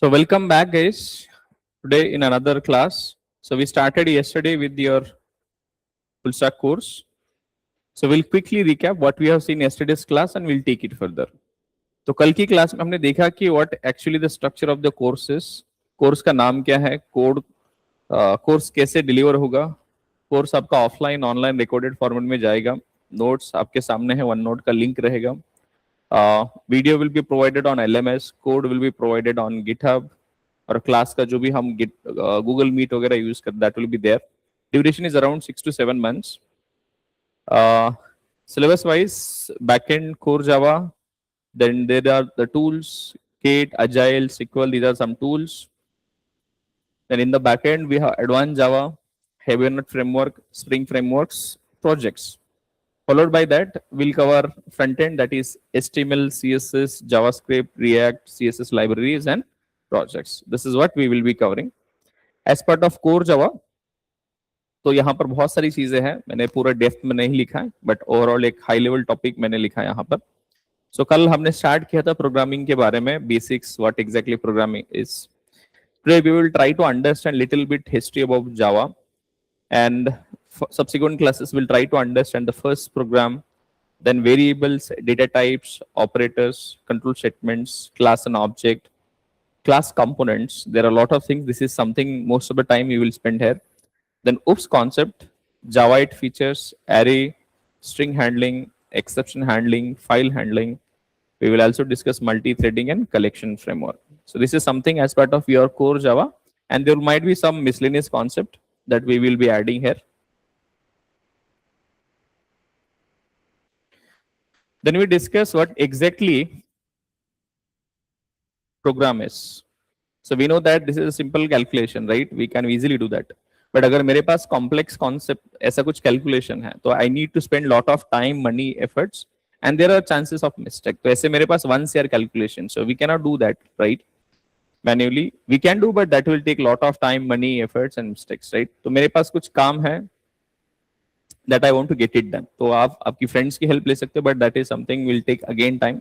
So welcome back guys. Today in another class. So we started yesterday with your full stack course. So we'll quickly recap what we have seen yesterday's class and we'll take it further. तो कल की class में हमने देखा कि what actually the structure of the courses, course का नाम क्या है, कोर्स कैसे डिलीवर होगा, कोर्स आपका ऑफलाइन ऑनलाइन रिकॉर्डेड फॉर्मेट में जाएगा, नोट्स आपके सामने है, वन नोट का लिंक रहेगा, video will be provided on LMS, code will be provided on GitHub और क्लास का जो भी हम गूगल मीट वगैरह यूज कर that will be there. Duration is around 6 to 7 months. Syllabus wise, backend core Java, then there are the tools, Kate, Agile, SQL, these are some tools. Then in the backend, we have advanced Java, Hibernate framework, Spring frameworks, projects. Followed by that, we'll cover frontend, that is HTML, CSS, JavaScript, React, CSS libraries, and projects. This is what we will be covering. As part of core Java, तो यहाँ पर बहुत सारी चीजें हैं, मैंने पूरा depth में नहीं लिखा है, बट ओवरऑल एक हाई लेवल टॉपिक मैंने लिखा है यहाँ पर. सो कल हमने स्टार्ट किया था प्रोग्रामिंग के बारे में, basics, what exactly programming is. Today we will try to understand little bit history about Java and subsequent classes will try to understand the first program, then variables, data types, operators, control statements, class and object, class components. There are a lot of things. This is something most of the time you will spend here. Then OOPS concept, Java 8 features, array, string handling, exception handling, file handling. We will also discuss multi-threading and collection framework. So this is something as part of your core Java, and there might be some miscellaneous concept that we will be adding here. Then we discuss what exactly program is. So we know that this is a simple calculation, right? We can easily do that. But अगर मेरे पास complex concept ऐसा कुछ calculation है, तो I need to spend lot of time, money, efforts, and there are chances of mistake. तो ऐसे मेरे पास once year calculation, so we cannot do that, right? Manually we can do, but that will take lot of time, money, efforts and mistakes, right? तो मेरे पास कुछ काम है that I want to get it done. तो आप आपकी friends की help ले सकते हो, but that is something will take again time.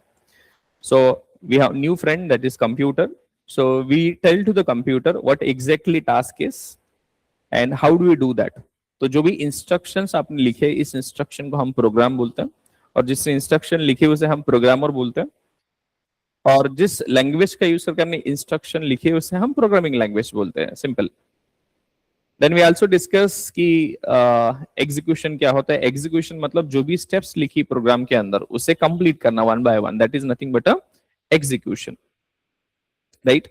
So we have new friend, that is computer. So we tell to the computer what exactly task is and how do we do that. तो जो भी instructions आपने लिखे, इस instruction को हम program बोलते हैं, और जिस instruction लिखे उसे हम programmer बोलते हैं, और जिस लैंग्वेज का यूज करके हमने इंस्ट्रक्शन लिखी उसे हम प्रोग्रामिंग लैंग्वेज बोलते हैं, simple. Then we also discuss कि एग्जीक्यूशन क्या होता है. एग्जीक्यूशन मतलब जो भी स्टेप्स लिखी प्रोग्राम के अंदर उसे कंप्लीट करना one by one, that is nothing but a execution, right.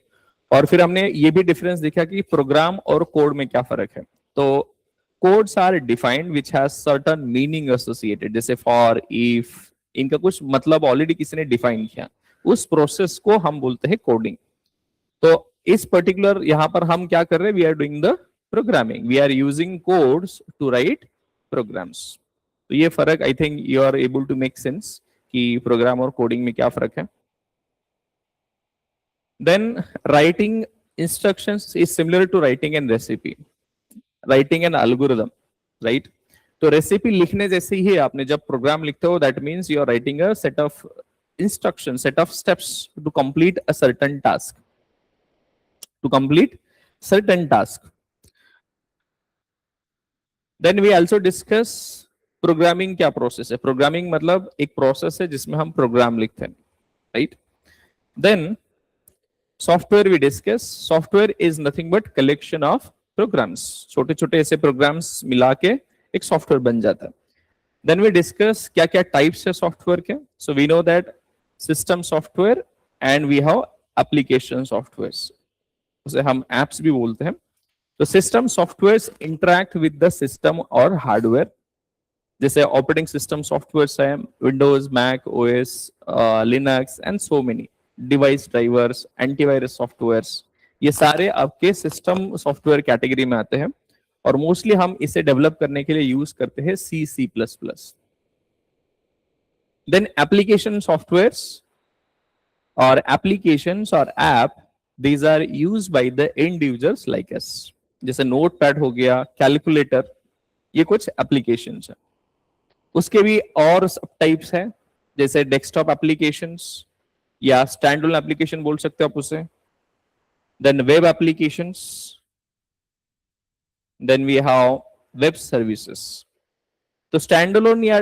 और फिर हमने ये भी डिफरेंस देखा कि प्रोग्राम और कोड में क्या फर्क है. तो codes are defined which has certain meaning associated, जैसे फॉर, इफ, इनका कुछ मतलब ऑलरेडी किसी ने डिफाइन किया, उस प्रोसेस को हम बोलते हैं कोडिंग. तो इस पर्टिकुलर यहाँ पर हम क्या कर रहे हैं, we are doing the programming, we are using codes to write programs. तो ये फर्क I think you are able to make sense कि प्रोग्राम और कोडिंग में क्या फर्क है. Then writing instructions is similar to writing an recipe, writing an algorithm, right. तो रेसिपी लिखने जैसे ही है, आपने जब प्रोग्राम लिखते हो that means you are writing a set of instruction, set of steps to complete a certain task, to complete certain task. Then we also discuss programming क्या process है. Programming मतलब एक process है जिसमें हम program लिखते हैं, right? Then software we discuss. Software is nothing but collection of programs. छोटे छोटे ऐसे programs मिला के एक software बन जाता है. Then we discuss क्या क्या types है software के. So we know that system software and we have application softwares, उसे हम एप्स भी बोलते हैं. तो system softwares interact with the system और हार्डवेयर, जैसे ऑपरेटिंग सिस्टम सॉफ्टवेयर्स है, Windows, Mac OS, Linux and so many, device drivers, antivirus softwares, ये सारे आपके सिस्टम सॉफ्टवेयर कैटेगरी में आते हैं. और मोस्टली हम इसे डेवलप करने के लिए यूज करते हैं C++. Then application softwares or applications or app, these are used by the end users like us. जैसे नोटपैड हो गया, कैलकुलेटर, ये कुछ एप्लीकेशंस है. उसके भी और सब टाइप्स है, जैसे डेस्कटॉप एप्लीकेशंस या स्टैंड अलोन एप्लीकेशन बोल सकते हो आप उसे, then web applications, then we have web services. तो स्टैंड अलोन या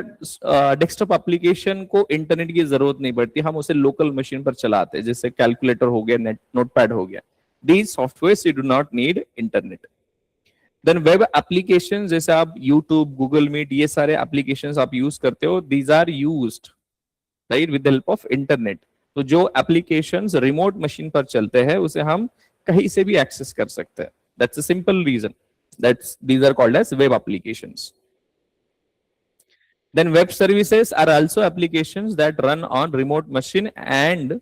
डेस्कटॉप एप्लीकेशन को इंटरनेट की जरूरत नहीं पड़ती, हम उसे लोकल मशीन पर चलाते हैं, जैसे कैलकुलेटर हो गया, नोटपैड हो गया. These software you do not need internet. Then web application, जैसे आप यूट्यूब, गूगल मीट, ये सारे एप्लीकेशन आप यूज करते हो, these are used right with the help of internet. तो जो एप्लीकेशंस रिमोट मशीन पर चलते हैं उसे हम कहीं से भी एक्सेस कर सकते हैं. That's a simple reason that's these are called as web applications. Then web services are also applications that run on remote machine and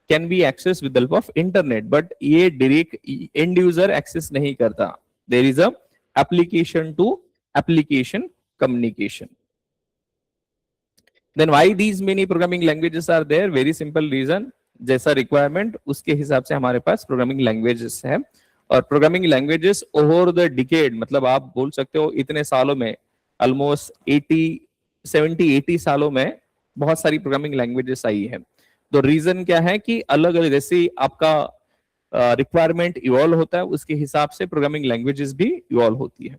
can be accessed with the help of internet. But ये direct end user access नहीं करता. There is a application to application communication. Then why these many programming languages are there? Very simple reason. जैसा requirement उसके हिसाब से हमारे पास programming languages है. और programming languages over the decade, मतलब आप बोल सकते हो इतने सालों में almost 70-80 सालों में बहुत सारी प्रोग्रामिंग लैंग्वेजेस आई है. तो रीजन क्या है कि अलग अलग जैसे आपका रिक्वायरमेंट इवॉल्व होता है उसके हिसाब से प्रोग्रामिंग लैंग्वेजेस भी इवॉल्व होती है.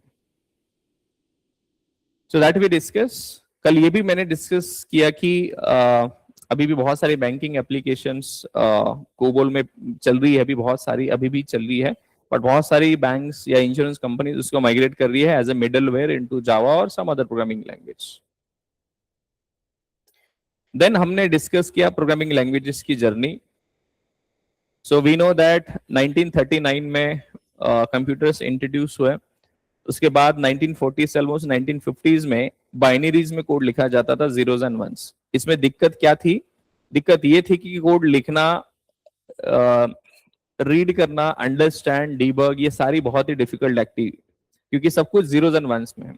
So that we discuss. कल ये भी मैंने डिस्कस किया कि अभी भी बहुत सारी बैंकिंग एप्लीकेशंस कोबोल में चल रही है, अभी बहुत सारी अभी भी चल रही है, बट बहुत सारी बैंक्स या इंश्योरेंस कंपनीज उसको माइग्रेट कर रही है as a middleware into Java और some other programming language. Then हमने डिस्कस किया प्रोग्रामिंग लैंग्वेजेस की जर्नी. सो वी नो दैट 1939 में कंप्यूटर्स इंट्रोड्यूस हुए. उसके बाद 1940 से ऑलमोस्ट 1950s में बाइनरीज में कोड लिखा जाता था, जीरोस एंड वंस. इसमें दिक्कत क्या थी? दिक्कत ये थी कि कोड लिखना, रीड करना, अंडरस्टैंड, डीबग, ये सारी बहुत ही डिफिकल्ट एक्टिविटी, क्योंकि सब कुछ जीरोस एंड वंस में है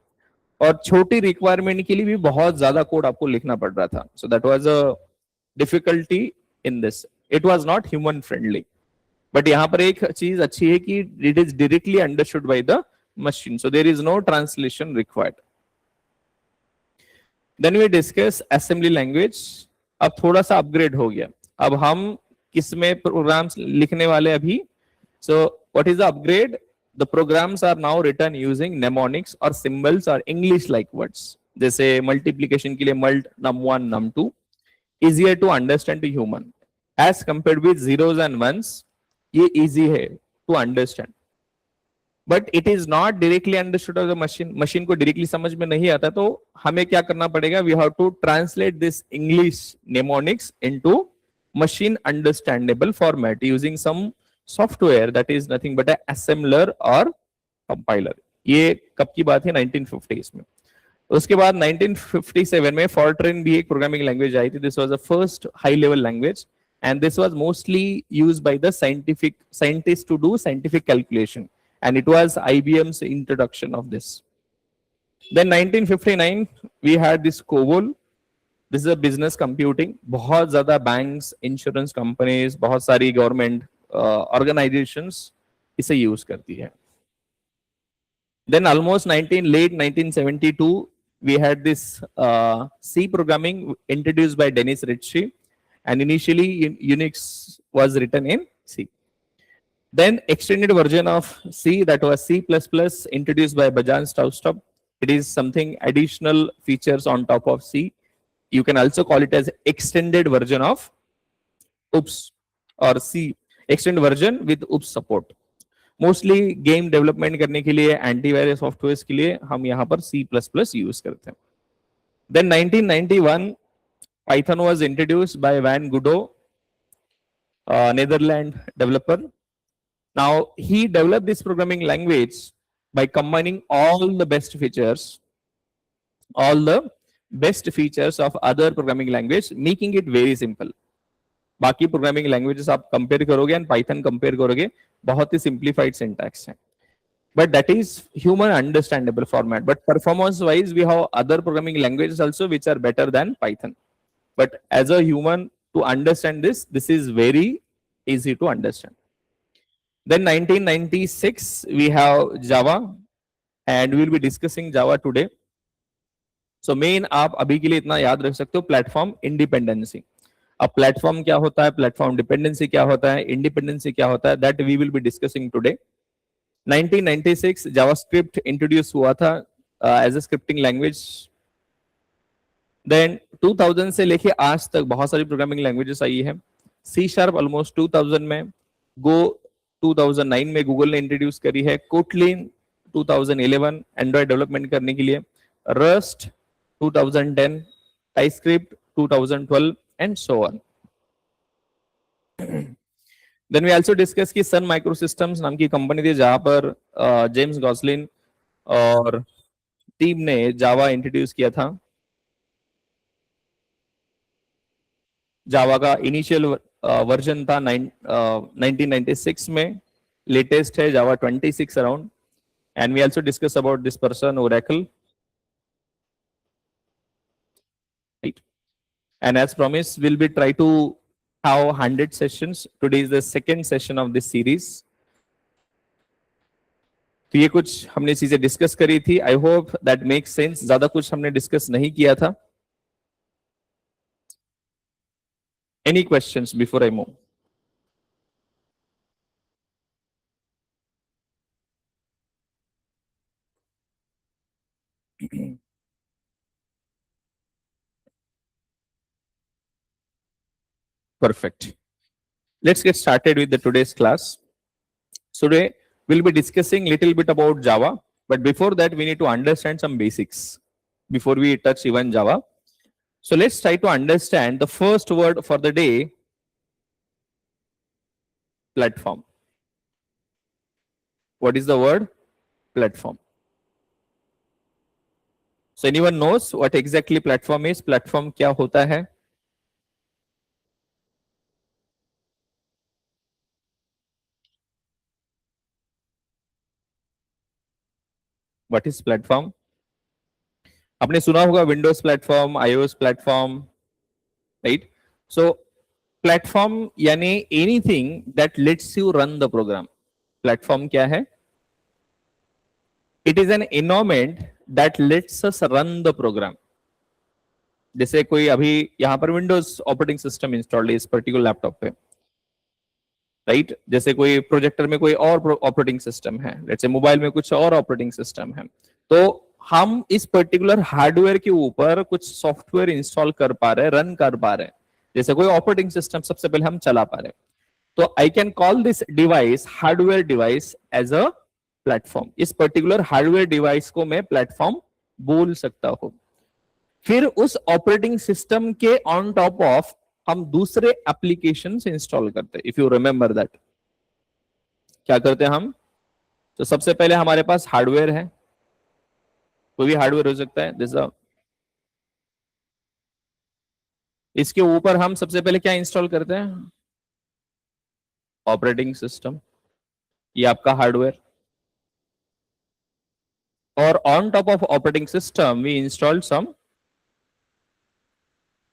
और छोटी रिक्वायरमेंट के लिए भी बहुत ज्यादा कोड आपको लिखना पड़ रहा था. So that was a difficulty in this. It was not human friendly. But यहाँ पर एक चीज अच्छी है कि it is directly understood by the machine, so there is no translation required. Then we discuss assembly language. अब थोड़ा सा अपग्रेड हो गया, अब हम किसमें प्रोग्राम्स लिखने वाले अभी. सो what is the upgrade? The programs are now written using mnemonics or symbols or English-like words. जैसे multiplication के लिए mult, num1, num2, easier to understand to human. As compared with zeros and ones, ये easy है to understand. But it is not directly understood of the machine. Machine को directly समझ में नहीं आता, तो हमें क्या करना पड़ेगा? We have to translate this English mnemonics into machine understandable format using some software that is nothing but assembler और कंपाइलर. ये कब की बात है? 1950s में. उसके बाद 1957 में फॉर्ट्रेन भी एक प्रोग्रामिंग लैंग्वेज आई थी. This was the first high level language and this was mostly used by the scientist to do scientific calculation and it was IBM's introduction of this. Then 1959 we had this COBOL. This is a business computing. बहुत ज्यादा banks, insurance companies, बहुत सारी government organisations इसे use करती है. Then almost late 1972 we had this C programming introduced by Dennis Ritchie, and initially Unix was written in C. Then extended version of C, that was C++, introduced by Bajan Stroustrup. It is something additional features on top of C. You can also call it as extended version of OOPS or C. Extend version with UPS support. Mostly game development करने के लिए, antivirus software के लिए हम यहाँ पर C++ use करते हैं. Then 1991 Python was introduced by Van Gudo, Netherlands developer. Now he developed this programming language by combining all the best features of other programming language, making it very simple. बाकी programming languages आप compare करोगे एंड Python compare करोगे, बहुत ही simplified syntax है, but that is human understandable format. But performance wise we have other programming languages also which are better than Python, but as a human to understand this is very easy to understand. Then 1996 we have Java and we will be discussing Java today. So main आप अभी के लिए इतना याद रख सकते हो, platform independency. अब प्लेटफॉर्म क्या होता है, प्लेटफॉर्म डिपेंडेंसी क्या होता है, इंडिपेंडेंसी क्या होता है, that we will be discussing today. 1996 JavaScript introduce हुआ था as a scripting language. Then 2000 से लेके आज तक बहुत सारी प्रोग्रामिंग लैंग्वेजेस आई है। सी शार्प ऑलमोस्ट 2000 में, गो 2009 में गूगल ने इंट्रोड्यूस करी है, कोटलिन 2011 एंड्रॉइड डेवलपमेंट करने के लिए, Rust 2010, TypeScript 2012 and so on. Then we also discuss की सन माइक्रोसिस्टम्स नाम की कंपनी थी जहां पर जेम्स गॉसलिन और टीम ने जावा इंट्रोड्यूस किया था। जावा का इनिशियल वर्जन था 1996 में, लेटेस्ट है Java 26 around. And we also discuss about this person Oracle, right? And as promise will be try to have 100 sessions. Today is the second session of this series. तो ये कुछ हमने चीजें discuss करी थी। I hope that makes sense. ज्यादा कुछ हमने डिस्कस नहीं किया था। Any questions before I move? Perfect. Let's get started with the today's class. So today we'll be discussing little bit about Java, but before that we need to understand some basics before we touch even Java. So let's try to understand the first word for the day, platform. What is the word? Platform. So anyone knows what exactly platform is? Platform क्या होता है? What is platform? आपने सुना होगा Windows platform, iOS platform, right? So platform यानी anything that lets you run the program. Platform क्या है? It is an environment that lets us run the program. जैसे कोई अभी यहां पर विंडोज ऑपरेटिंग सिस्टम इंस्टॉल्ड है इस पर्टिकुलर लैपटॉप पे, राइट? जैसे कोई प्रोजेक्टर में कोई और ऑपरेटिंग सिस्टम है, जैसे मोबाइल में कुछ और ऑपरेटिंग सिस्टम है, तो हम इस पर्टिकुलर हार्डवेयर के ऊपर कुछ सॉफ्टवेयर इंस्टॉल कर पा रहे हैं, रन कर पा रहे हैं। जैसे कोई ऑपरेटिंग सिस्टम सबसे पहले हम चला पा रहे हैं, तो I can call this device, hardware device, as a platform. इस पर्टिकुलर हार्डवेयर डिवाइस को मैं प्लेटफॉर्म बोल सकता हूं। फिर उस ऑपरेटिंग सिस्टम के ऑन टॉप ऑफ हम दूसरे एप्लीकेशन इंस्टॉल करते हैं। इफ यू रिमेंबर दैट, क्या करते हैं हम? तो सबसे पहले हमारे पास हार्डवेयर है, कोई भी हार्डवेयर हो सकता है, जैसा इसके ऊपर हम सबसे पहले क्या इंस्टॉल करते हैं? Operating system. ये आपका हार्डवेयर, और on top of operating system we install some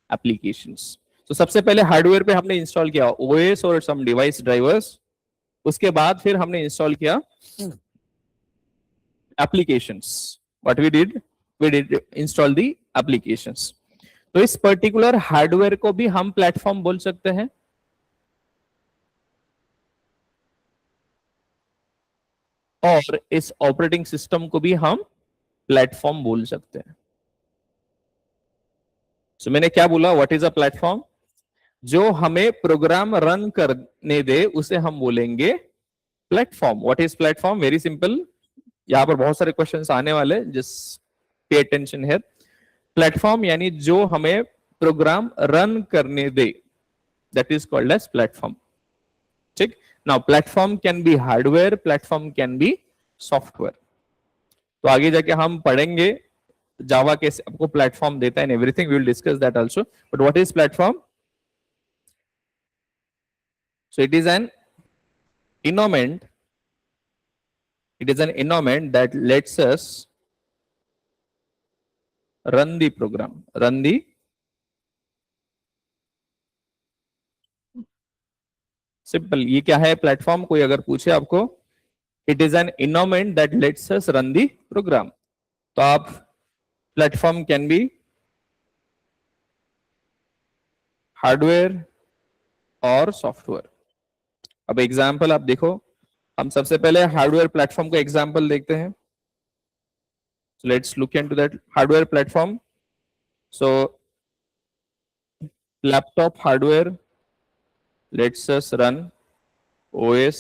applications. तो सबसे पहले हार्डवेयर पे हमने इंस्टॉल किया ओएस और सम डिवाइस ड्राइवर्स, उसके बाद फिर हमने इंस्टॉल किया applications. What we did install the applications. तो इस पर्टिकुलर हार्डवेयर को भी हम प्लेटफॉर्म बोल सकते हैं, और इस ऑपरेटिंग सिस्टम को भी हम प्लेटफॉर्म बोल सकते हैं। So, मैंने क्या बोला? What is a platform? जो हमें प्रोग्राम रन करने दे उसे हम बोलेंगे platform. What is platform? Very simple. यहां पर बहुत सारे क्वेश्चंस आने वाले, just pay attention here. Platform यानी जो हमें प्रोग्राम रन करने दे, that is called as platform. ठीक? Now platform can be hardware, platform can be software. तो आगे जाके हम पढ़ेंगे जावा कैसे आपको प्लेटफॉर्म देता है, everything we will discuss that also. But what is platform? So it is an environment. It is an environment that lets us run the program. Run the simple. ये क्या है प्लेटफॉर्म? कोई अगर पूछे आपको, it is N environment that lets us run the program. तो आप platform can be hardware और सॉफ्टवेयर। अब एग्जाम्पल आप देखो, हम सबसे पहले हार्डवेयर प्लेटफॉर्म का एग्जाम्पल देखते हैं। Let's look into that hardware platform. So laptop hardware lets us run OS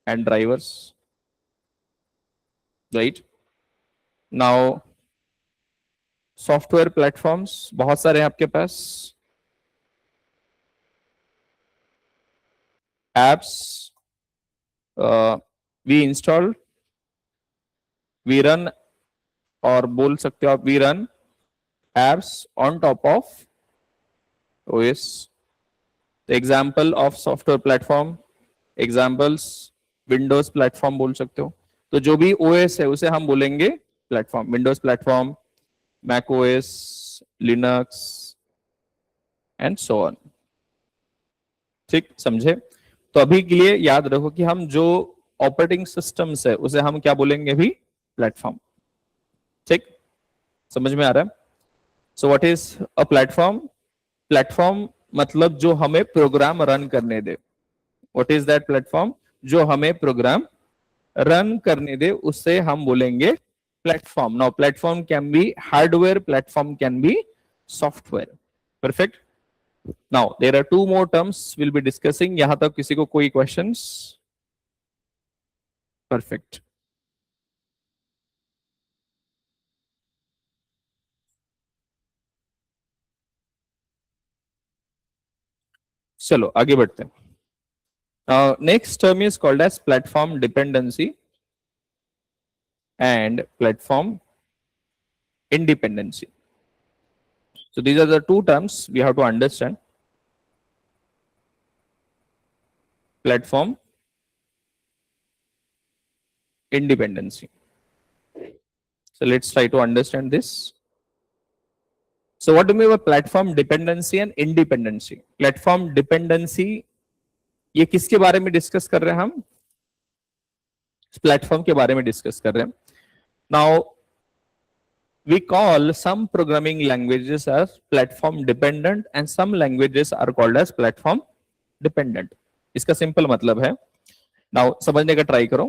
and drivers, right? Now, software platforms बहुत सारे हैं आपके पास। Apps we install, we run, और बोल सकते हो आप we run apps on top of OS. Example of software platform, examples Windows platform बोल सकते हो। तो जो भी ओएस है उसे हम बोलेंगे platform, Windows platform, Mac OS, Linux and so on. ठीक, समझे? तो अभी के लिए याद रखो कि हम जो ऑपरेटिंग सिस्टम्स है उसे हम क्या बोलेंगे भी, प्लेटफॉर्म। ठीक, समझ में आ रहा है? So what is a platform? Platform मतलब जो हमें प्रोग्राम रन करने दे। What is that platform? जो हमें प्रोग्राम रन करने दे उससे हम बोलेंगे platform. Now platform can be hardware, platform can be software. Perfect. Now there are two more terms will be discussing. यहां तक किसी को कोई क्वेश्चंस? परफेक्ट। चलो आगे बढ़ते हैं। Next term is called as platform dependency and platform independency. So these are the two terms we have to understand. Platform independency. So let's try to understand this. So what do you mean by platform dependency and independency? Platform dependency ये किसके बारे में discuss कर रहे हैं हम? Platform के बारे में डिस्कस कर रहे हैं। Now we call some programming languages as platform dependent and some languages are called as platform dependent. इसका सिंपल मतलब है, नाउ समझने का ट्राई करो।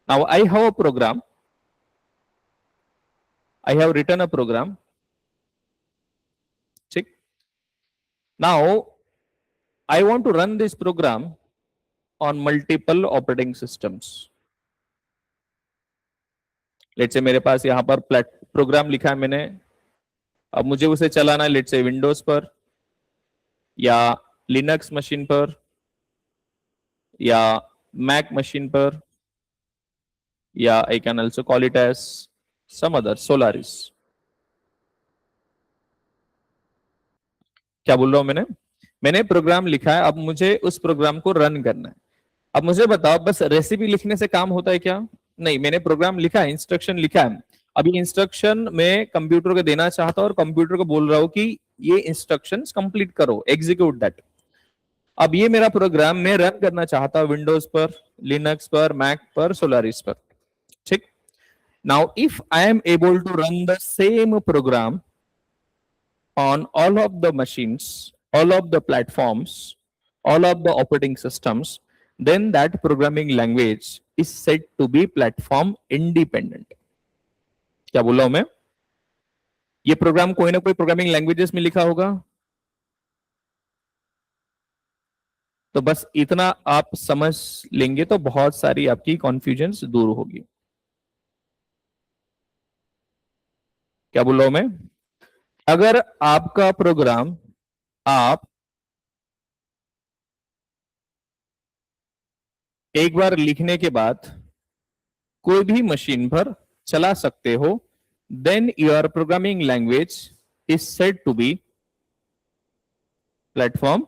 Now I have a program, I have written a program. ठीक, now I want to run this program on multiple operating systems. Let's say मेरे पास यहां पर प्रोग्राम लिखा है मैंने, अब मुझे उसे चलाना है लेट्स से विंडोज पर या लिनक्स मशीन पर या मैक मशीन पर, या I can also call it as some other Solaris. क्या बोल रहा हूं मैंने? मैंने प्रोग्राम लिखा है, अब मुझे उस प्रोग्राम को रन करना है। अब मुझे बताओ बस रेसिपी लिखने से काम होता है क्या? नहीं, मैंने प्रोग्राम लिखा है, इंस्ट्रक्शन लिखा है। अभी इंस्ट्रक्शन में कंप्यूटर को देना चाहता हूं और कंप्यूटर को बोल रहा हूं कि ये इंस्ट्रक्शंस कंप्लीट करो, एग्जीक्यूट दैट। अब ये मेरा प्रोग्राम मैं रन करना चाहता हूं विंडोज पर, लिनक्स पर, मैक पर, सोलारिस पर। ठीक, now if I am able to run the same program on all of the machines, all of the platforms, all of the operating systems, then that programming language is said to be platform independent. क्या बोल रहा हूं मैं? ये programme कोई ना कोई programming languages में लिखा होगा, तो बस इतना आप समझ लेंगे तो बहुत सारी आपकी कॉन्फ्यूजन्स दूर होगी। क्या बोल रहा हूं मैं? अगर आपका प्रोग्राम आप एक बार लिखने के बाद कोई भी मशीन पर चला सकते हो, then your programming language is said to be platform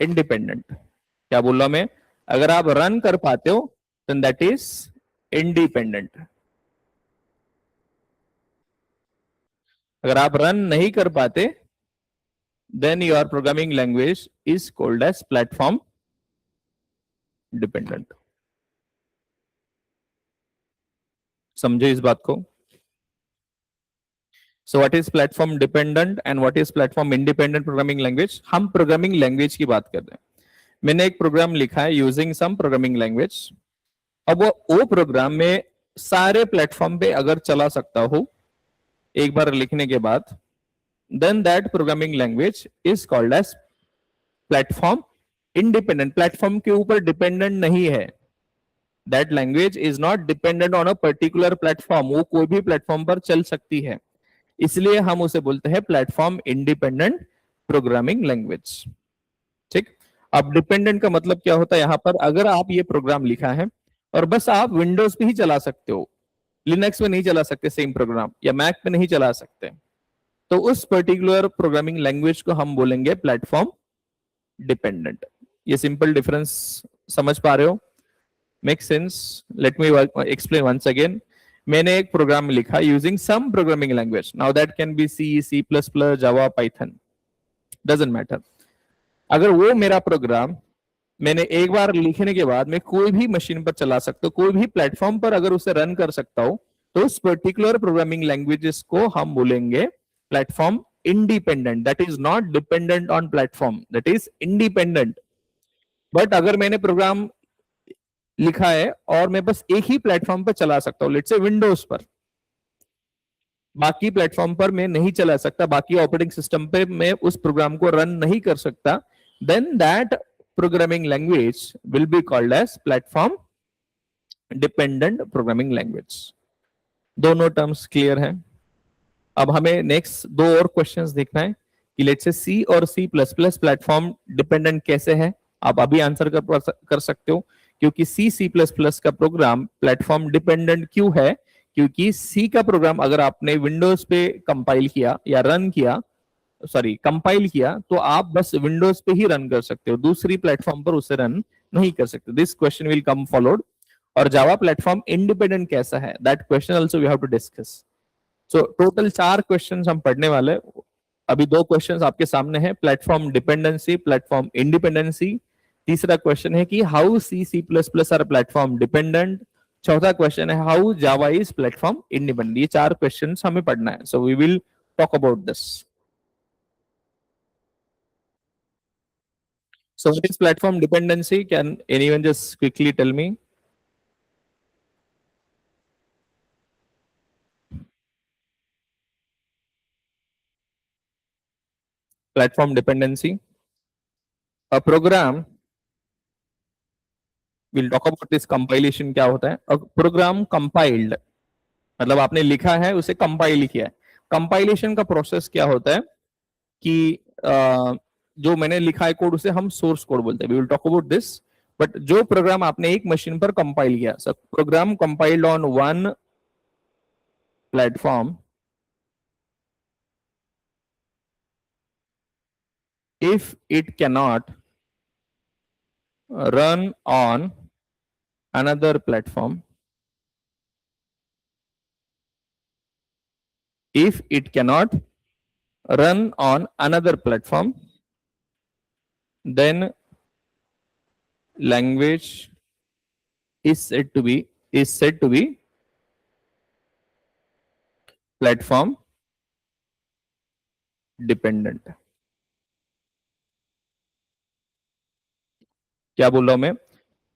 independent. क्या बोल रहा मैं? अगर आप रन कर पाते हो then that is independent. अगर आप रन नहीं कर पाते then your programming language is called as platform dependent. समझे इस बात को? सो what is platform dependent and what is platform independent programming language? हम प्रोग्रामिंग लैंग्वेज की बात कर रहे हैं। मैंने एक प्रोग्राम लिखा है यूजिंग सम प्रोग्रामिंग लैंग्वेज। अब वो प्रोग्राम में सारे प्लेटफॉर्म पे अगर चला सकता हो एक बार लिखने के बाद, then that programming language is called as platform independent. Platform के ऊपर डिपेंडेंट नहीं है। That language is not dependent on a particular platform. वो कोई भी प्लेटफॉर्म पर चल सकती है, इसलिए हम उसे बोलते हैं प्लेटफॉर्म इंडिपेंडेंट प्रोग्रामिंग लैंग्वेज। ठीक। अब डिपेंडेंट का मतलब क्या होता है? यहां पर अगर आप ये प्रोग्राम लिखा है और बस आप विंडोज पे ही चला सकते हो, लिनक्स में नहीं चला सकते सेम प्रोग्राम, या मैक पे नहीं चला सकते, तो उस पर्टिकुलर प्रोग्रामिंग लैंग्वेज को हम बोलेंगे प्लेटफॉर्म डिपेंडेंट। ये सिंपल डिफरेंस समझ पा रहे हो? Make sense? Let me explain once again. मैंने एक प्रोग्राम लिखा using some programming language, now that can be C, C plus plus, Java, Python, doesn't matter. अगर वो मेरा प्रोग्राम मैंने एक बार लिखने के बाद मैं कोई भी मशीन पर चला सकता हूँ, कोई भी प्लेटफॉर्म पर अगर उसे रन कर सकता हूँ, तो उस पर्टिकुलर प्रोग्रामिंग लैंग्वेजेस को हम बोलेंगे platform independent. That is not dependent on platform, that is independent. But अगर मैंने प्रोग्राम लिखा है और मैं बस एक ही प्लेटफॉर्म पर चला सकता हूँ, लेट्स से विंडोज पर, बाकी प्लेटफॉर्म पर मैं नहीं चला सकता, बाकी ऑपरेटिंग सिस्टम पे मैं उस प्रोग्राम को रन नहीं कर सकता, then that programming language will be called as platform dependent programming language. दोनों टर्म्स क्लियर है? अब हमें नेक्स्ट दो और क्वेश्चंस देखना है कि लेट्स से सी और C plus plus platform dependent कैसे है। आप अभी आंसर कर सकते हो, क्योंकि सी सी प्लस प्लस का प्रोग्राम प्लेटफॉर्म डिपेंडेंट क्यों है? क्योंकि सी का प्रोग्राम अगर आपने विंडोज पे कंपाइल किया या रन किया, सॉरी कंपाइल किया, तो आप बस विंडोज पे ही रन कर सकते हो, दूसरी प्लेटफॉर्म पर उसे रन नहीं कर सकते। This question will come followed. और जावा प्लेटफॉर्म इंडिपेंडेंट कैसा है, that question also we have to discuss. So total 4 questions हम पढ़ने वाले। अभी 2 क्वेश्चंस आपके सामने हैं, प्लेटफॉर्म डिपेंडेंसी, प्लेटफॉर्म इंडिपेंडेंसी। तीसरा क्वेश्चन है कि how C C plus plus are platform dependent. चौथा क्वेश्चन है how Java is platform independent. ये 4 क्वेश्चंस हमें पढ़ना है, so we will talk about this. So what is platform dependency? Can anyone just quickly tell me? Platform dependency. A program, we'll talk about this compilation क्या होता है। A program compiled, मतलब आपने लिखा है उसे कंपाइल किया है। कंपाइलेशन का प्रोसेस क्या होता है कि जो मैंने लिखा है कोड उसे हम सोर्स कोड बोलते हैं। We will talk about this. But जो प्रोग्राम आपने एक मशीन पर कंपाइल किया, so program compiled on one platform, if it cannot run on another platform, if it cannot run on another platform, then language is said to be platform dependent. क्या बोल रहा हूं मैं?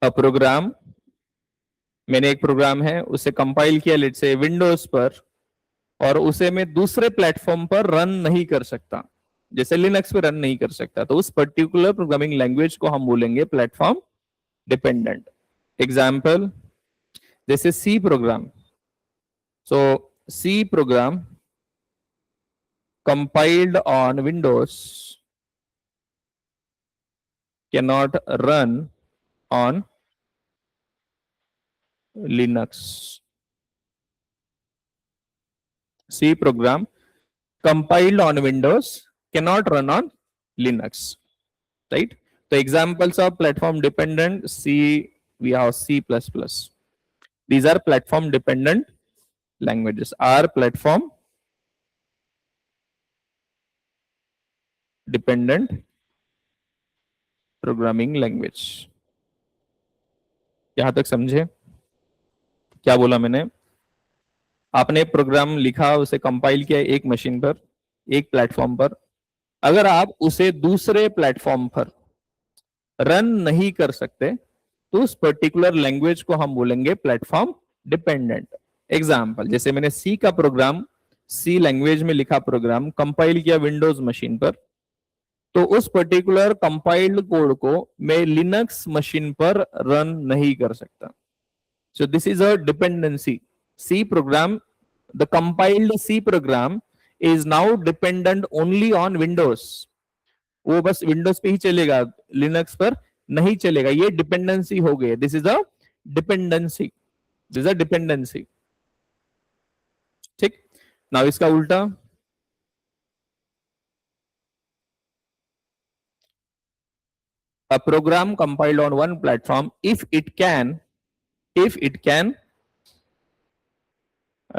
Programme, मैंने एक programme है उसे कंपाइल किया लेट से विंडोज पर, और उसे मैं दूसरे प्लेटफॉर्म पर रन नहीं कर सकता, जैसे लिनक्स पे रन नहीं कर सकता, तो उस पर्टिकुलर प्रोग्रामिंग लैंग्वेज को हम बोलेंगे प्लेटफॉर्म डिपेंडेंट। एग्जाम्पल, जैसे C program. So C program compiled on Windows cannot run on Linux. C program compiled on Windows cannot run on Linux, right? The examples of platform dependent C, we have C++. These are platform dependent languages. Are platform dependent programming language. यहां तक समझे क्या बोला मैंने? आपने programme लिखा, उसे compile किया एक मशीन पर, एक प्लेटफॉर्म पर, अगर आप उसे दूसरे प्लेटफॉर्म पर रन नहीं कर सकते तो उस पर्टिकुलर लैंग्वेज को हम बोलेंगे प्लेटफॉर्म डिपेंडेंट। एग्जाम्पल, जैसे मैंने सी का प्रोग्राम, सी लैंग्वेज में लिखा प्रोग्राम कंपाइल किया विंडोज मशीन पर, तो उस पर्टिकुलर कंपाइल्ड कोड को मैं लिनक्स मशीन पर रन नहीं कर सकता। So this is a dependency. C program, the compiled C program is now dependent only on Windows. वो बस विंडोज पे ही चलेगा, लिनक्स पर नहीं चलेगा। ये डिपेंडेंसी हो गई। This is a dependency, this is a dependency. ठीक। नाउ इसका उल्टा, a program compiled on one platform, if it can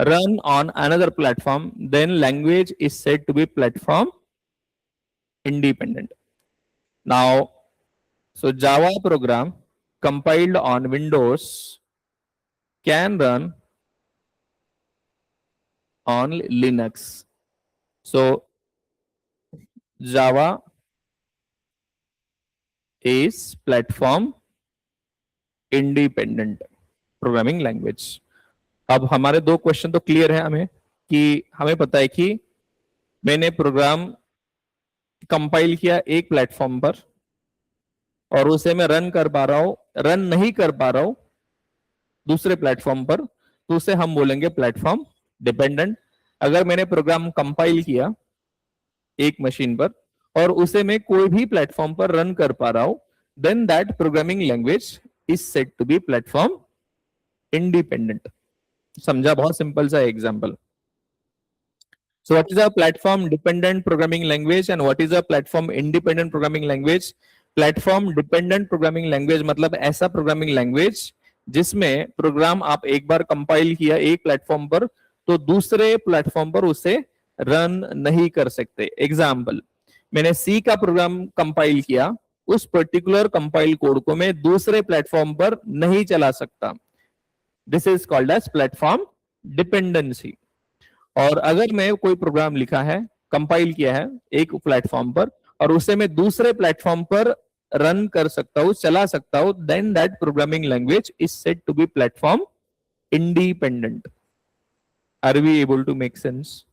run on another platform, then language is said to be platform independent. Now, so Java program compiled on Windows can run on Linux. So Java is platform independent programming language. अब हमारे दो question तो clear है हमें, कि हमें पता है कि मैंने प्रोग्राम कंपाइल किया एक प्लेटफॉर्म पर और उसे मैं रन कर पा रहा हूं, रन नहीं कर पा रहा हूं दूसरे प्लेटफॉर्म पर, तो उसे हम बोलेंगे प्लेटफॉर्म डिपेंडेंट। अगर मैंने प्रोग्राम कंपाइल किया एक मशीन पर और उसे मैं कोई भी प्लेटफॉर्म पर रन कर पा रहा हूं, then that programming language is said to be platform independent. समझा? बहुत सिंपल सा example. So what is a platform dependent programming language and what is a platform independent programming language? Platform dependent programming language मतलब ऐसा programming language जिसमें programme आप एक बार compile किया एक प्लेटफॉर्म पर तो दूसरे प्लेटफॉर्म पर उसे रन नहीं कर सकते। एग्जाम्पल, मैंने सी का प्रोग्राम कंपाइल किया, उस पर्टिकुलर कंपाइल कोड को मैं दूसरे प्लेटफॉर्म पर नहीं चला सकता। This is called as platform dependency. और अगर मैं कोई प्रोग्राम लिखा है, कंपाइल किया है एक प्लेटफॉर्म पर और उसे मैं दूसरे प्लेटफॉर्म पर रन कर सकता हूं, चला सकता हूं, then that programming language is said to be platform independent. Are we able to make sense?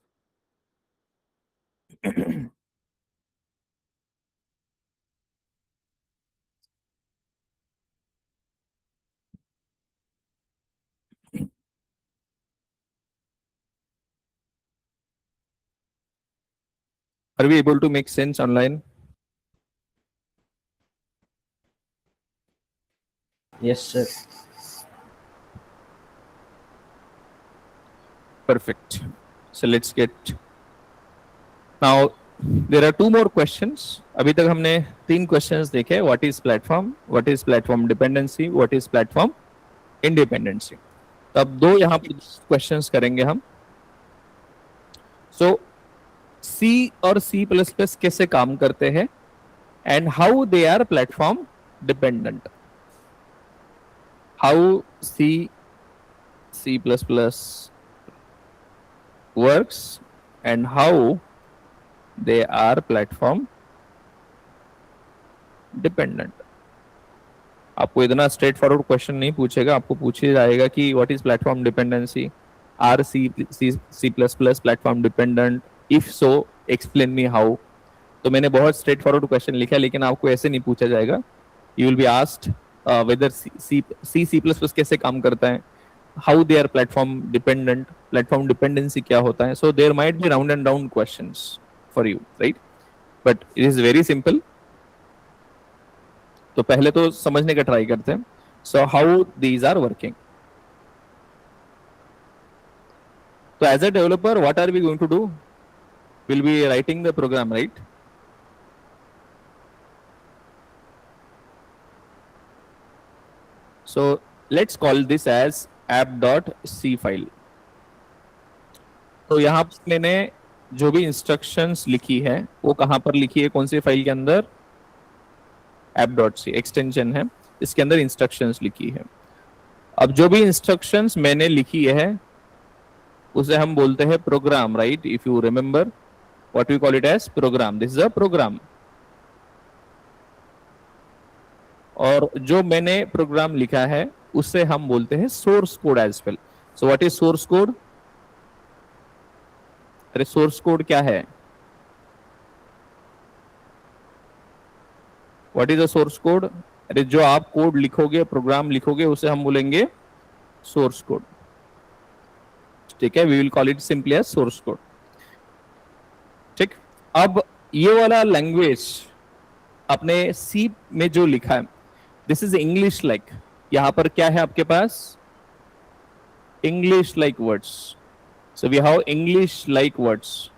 Are we able to make sense online? Yes, sir. Perfect. So let's get now. There are two more questions. अभी तक हमने तीन questions देखे. What is platform? What is platform dependency? What is platform independency? अब दो यहाँ पर questions करेंगे हम. So C और C++ कैसे काम करते हैं and how they are platform dependent. How C++ works and how they are platform dependent. आपको इतना स्ट्रेट फॉरवर्ड क्वेश्चन नहीं पूछेगा, आपको पूछे जाएगा कि what is platform dependency, are C plus plus platform dependent, if so explain me how. तो मैंने बहुत स्ट्रेट फॉरवर्ड क्वेश्चन लिखा, लेकिन आपको ऐसे नहीं पूछा जाएगा। You will be asked whether C plus plus कैसे काम करता है, how they are platform dependent, platform dependency क्या होता है। So there might be round and round questions for you, right? But it is very simple. तो पहले तो समझने का ट्राई करते हैं। So how these are working. तो as a developer what are we going to do? Will be writing the programme, right? So let's call this as app.c file. तो यहाँ पर मैंने जो भी इंस्ट्रक्शंस लिखी है वो कहाँ पर लिखी है, कौन सी फाइल के अंदर? app.c एक्सटेंशन है, इसके अंदर इंस्ट्रक्शंस लिखी है। अब जो भी इंस्ट्रक्शंस मैंने लिखी है उसे हम बोलते हैं program, right? If you remember what we call it as program, this is a program. और जो मैंने प्रोग्राम लिखा है उसे हम बोलते हैं source code as well. So what is source code? अरे सोर्स कोड क्या है? What is a source code? अरे जो आप कोड लिखोगे, प्रोग्राम लिखोगे, उसे हम बोलेंगे सोर्स कोड। ठीक है, we will call it simply as source code. ठीक। अब ये वाला लैंग्वेज अपने सी में जो लिखा है, दिस इज इंग्लिश लाइक। यहां पर क्या है आपके पास? English like words. So we have English like words.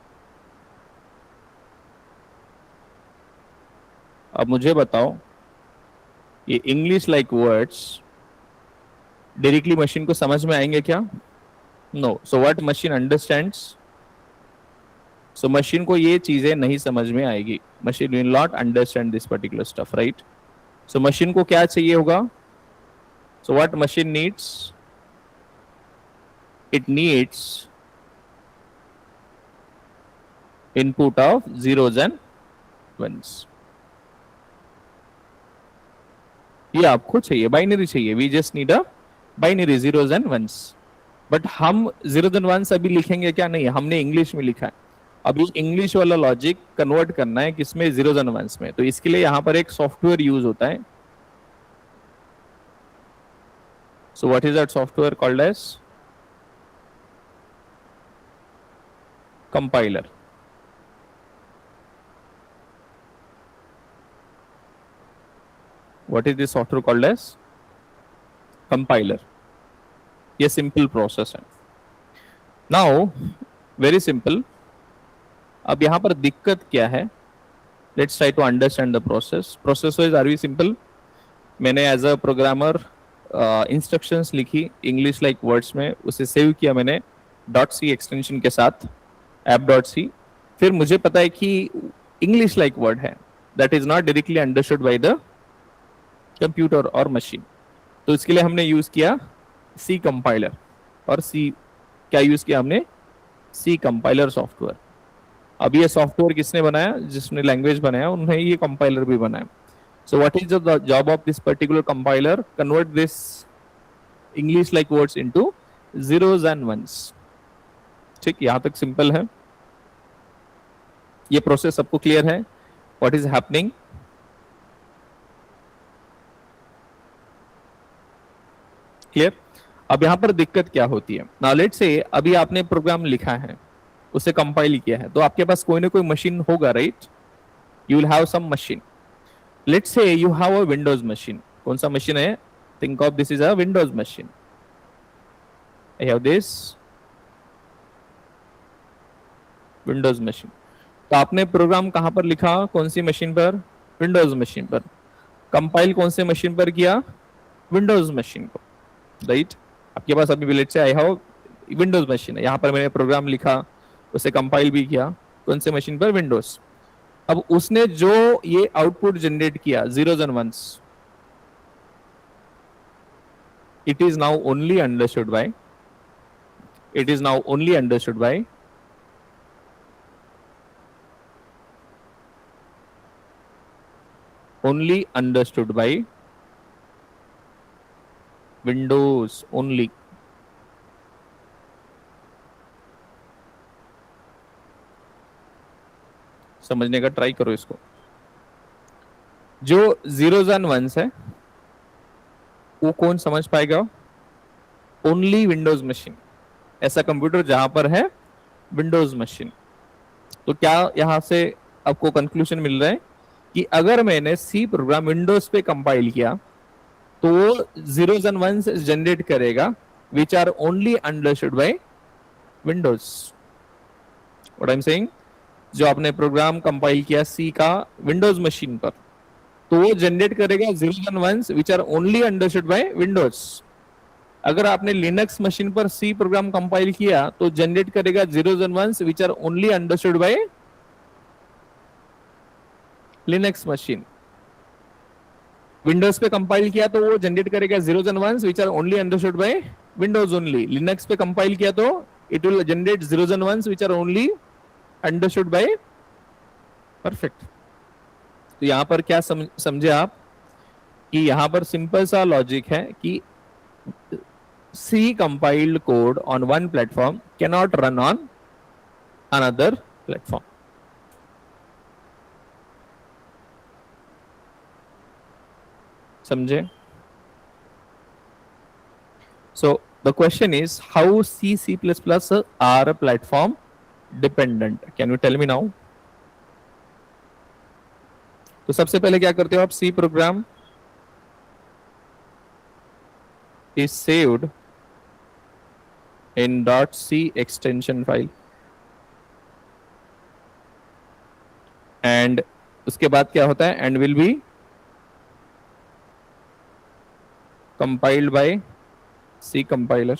अब मुझे बताओ, ये English like words directly machine को समझ में आएंगे क्या? No. So what machine understands? So machine को ये चीजें नहीं समझ में आएगी। Machine will not understand this particular stuff, right? So machine को क्या चाहिए होगा? So what machine needs? It needs input of zeros and ones. ये आपको चाहिए, बाइनरी चाहिए। We just need a binary, zeros and ones. But हम zeros and ones अभी लिखेंगे क्या? नहीं, हमने इंग्लिश में लिखा है। अब ये इंग्लिश वाला लॉजिक कन्वर्ट करना है किसमें? जीरोज एंड वंस में। तो इसके लिए यहां पर एक सॉफ्टवेयर यूज होता है। So what is that software called as? Compiler. What is this software called as? Compiler. ये सिंपल प्रोसेस है। Now very simple. अब यहां पर दिक्कत क्या है? Let's try to understand the process. Process is are we simple. मैंने एज अ प्रोग्रामर इंस्ट्रक्शंस लिखी इंग्लिश लाइक वर्ड्स में, उसे सेव किया मैंने .c एक्सटेंशन के साथ, app.c। फिर मुझे पता है कि इंग्लिश लाइक वर्ड है, that is not directly understood by the computer और मशीन। तो इसके लिए हमने यूज किया सी कंपाइलर। और सी क्या यूज किया हमने? C compiler software. अब ये सॉफ्टवेयर किसने बनाया? जिसने लैंग्वेज बनाया उन्होंने ये कंपाइलर भी बनाया। So what is the job of this particular compiler? Convert this English like words into zeros and ones. ठीक, यहां तक सिंपल है। ये प्रोसेस सबको क्लियर है? What is happening? क्लियर? अब यहां पर दिक्कत क्या होती है? नाउ लेट्स से अभी आपने प्रोग्राम लिखा है, उसे कंपाइल किया है, तो आपके पास कोई ना कोई मशीन होगा, right? You will have some machine. Let's say you have a Windows machine. कौन सा मशीन है? Think of this is a Windows machine. I have this Windows machine. तो आपने प्रोग्राम कहां पर लिखा? कौन सी मशीन पर? विंडोज मशीन पर। कंपाइल कौन से मशीन पर किया? विंडोज मशीन को, राइट? आपके पास अभी let's say I have Windows machine है, यहां पर मैंने प्रोग्राम लिखा, उसे कंपाइल भी किया। कौन से मशीन पर? विंडोज। अब उसने जो ये आउटपुट जनरेट किया zeros and ones, it is now only understood by Windows only. समझने का ट्राई करो इसको। जो जीरोज एंड वंस है वो कौन समझ पाएगा? Only Windows machine. ऐसा कंप्यूटर जहां पर है विंडोज मशीन। तो क्या यहां से आपको कंक्लूजन मिल रहा है कि अगर मैंने सी प्रोग्राम विंडोज पे कंपाइल किया तो वो जीरोज एंड वंस जनरेट करेगा which are only understood by Windows. What I am saying, जो आपने प्रोग्राम कंपाइल किया सी का विंडोज मशीन पर, तो वो जनरेट करेगा zeros and ones which are only understood by Windows. अगर आपने लिनक्स मशीन पर सी प्रोग्राम कंपाइल किया तो जनरेट करेगा zeros and ones which are only understood by Linux machine. Windows पे कंपाइल किया तो वो जनरेट करेगा zeros and ones which are only understood by Windows only. Linux पे कंपाइल किया तो it will generate zeros and ones which are only understood by perfect. तो यहां पर क्या समझे आप कि यहां पर सिंपल सा लॉजिक है कि C compiled code on one platform cannot run on another platform. समझे? So the question is how C++ are platform dependent. Can you tell me now? तो सबसे पहले क्या करते हो आप? C program is saved in .c extension file and उसके बाद क्या होता है? And will be compiled by C compiler.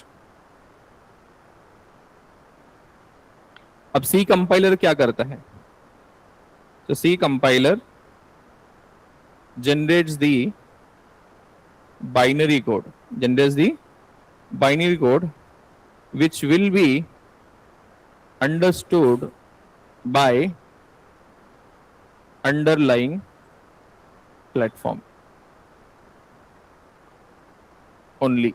अब C compiler क्या करता है? तो C compiler generates the binary code, which will be understood by underlying platform only.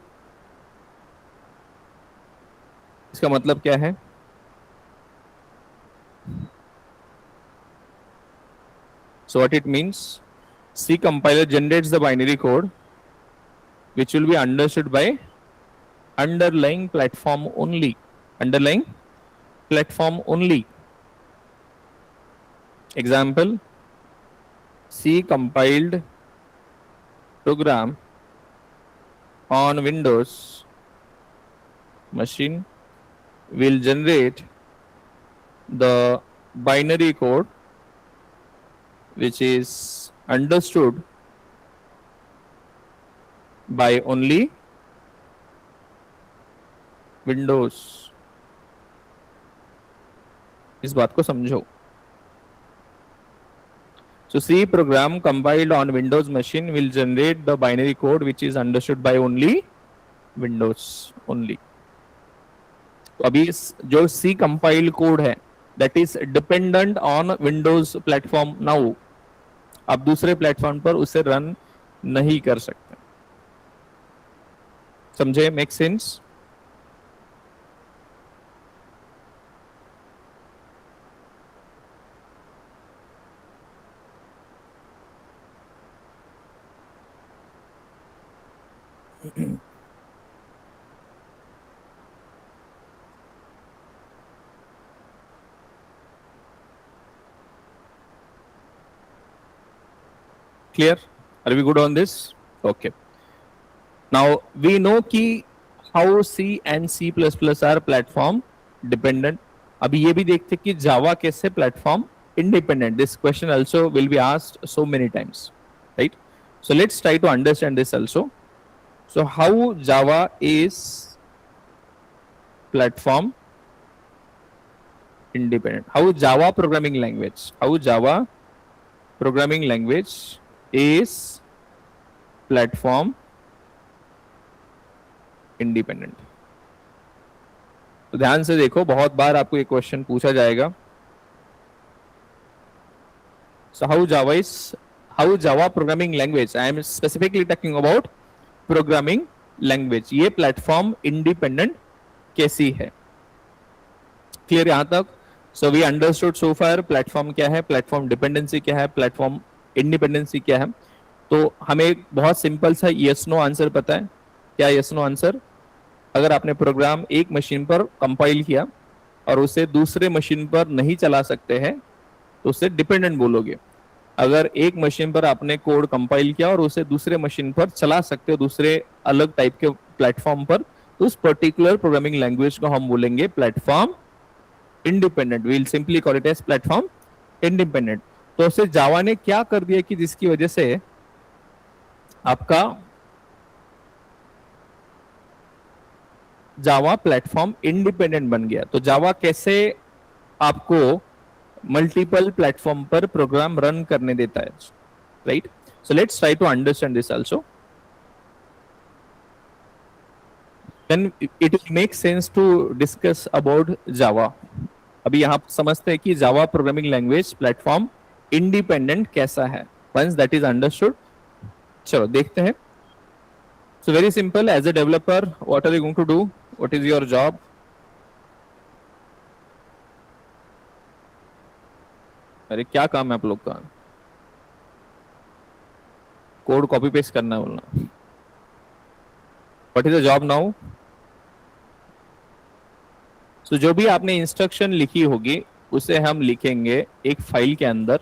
इसका मतलब क्या है? So what it means? C compiler generates the binary code which will be understood by underlying platform only. Example, C compiled program on Windows machine will generate the binary code which is understood by only Windows. इस बात को समझो. So C program compiled on Windows machine will generate the binary code which is understood by only Windows only. तो अभी जो C compiled code है that is dependent on Windows platform now. आप दूसरे प्लेटफॉर्म पर उसे रन नहीं कर सकते. समझे? Make sense? Clear? Are we good on this? Okay. Now we know कि how C and C++ are platform dependent. अभी ये भी देखते कि Java कैसे platform independent. This question also will be asked so many times, right? So let's try to understand this also. So how Java is platform independent? How Java programming language is platform independent. तो ध्यान से देखो, बहुत बार आपको ये question पूछा जाएगा. So how Java programming language, I am specifically talking about programming language, ये platform independent कैसी है? Clear यहाँ तक? So we understood so far platform क्या है, platform dependency क्या है, platform इंडिपेंडेंसी क्या है. तो हमें बहुत सिंपल सा यस नो आंसर पता है. क्या यस नो आंसर? अगर आपने प्रोग्राम एक मशीन पर कंपाइल किया और उसे दूसरे मशीन पर नहीं चला सकते हैं तो उसे डिपेंडेंट बोलोगे. अगर एक मशीन पर आपने कोड कंपाइल किया और उसे दूसरे मशीन पर चला सकते हो दूसरे अलग टाइप के प्लेटफॉर्म पर, तो उस पर्टिकुलर प्रोग्रामिंग लैंग्वेज को हम बोलेंगे platform independent. We will simply call it as platform independent. तो उसे जावा ने क्या कर दिया कि जिसकी वजह से आपका जावा प्लेटफॉर्म इंडिपेंडेंट बन गया. तो जावा कैसे आपको मल्टीपल प्लेटफॉर्म पर प्रोग्राम रन करने देता है, right? So let's try to understand this also. then it will make sense to discuss about Java. अभी यहाँ समझते हैं कि Java programming language platform independent कैसा है. वंस दैट इज अंडरस्टूड, चलो देखते हैं. So very simple, as a developer what are you going to do, what is your job. अरे क्या काम है आप लोग का, कोड कॉपी पेस्ट करना है बोलना. What is the job now. So जो भी आपने इंस्ट्रक्शन लिखी होगी उसे हम लिखेंगे एक फाइल के अंदर,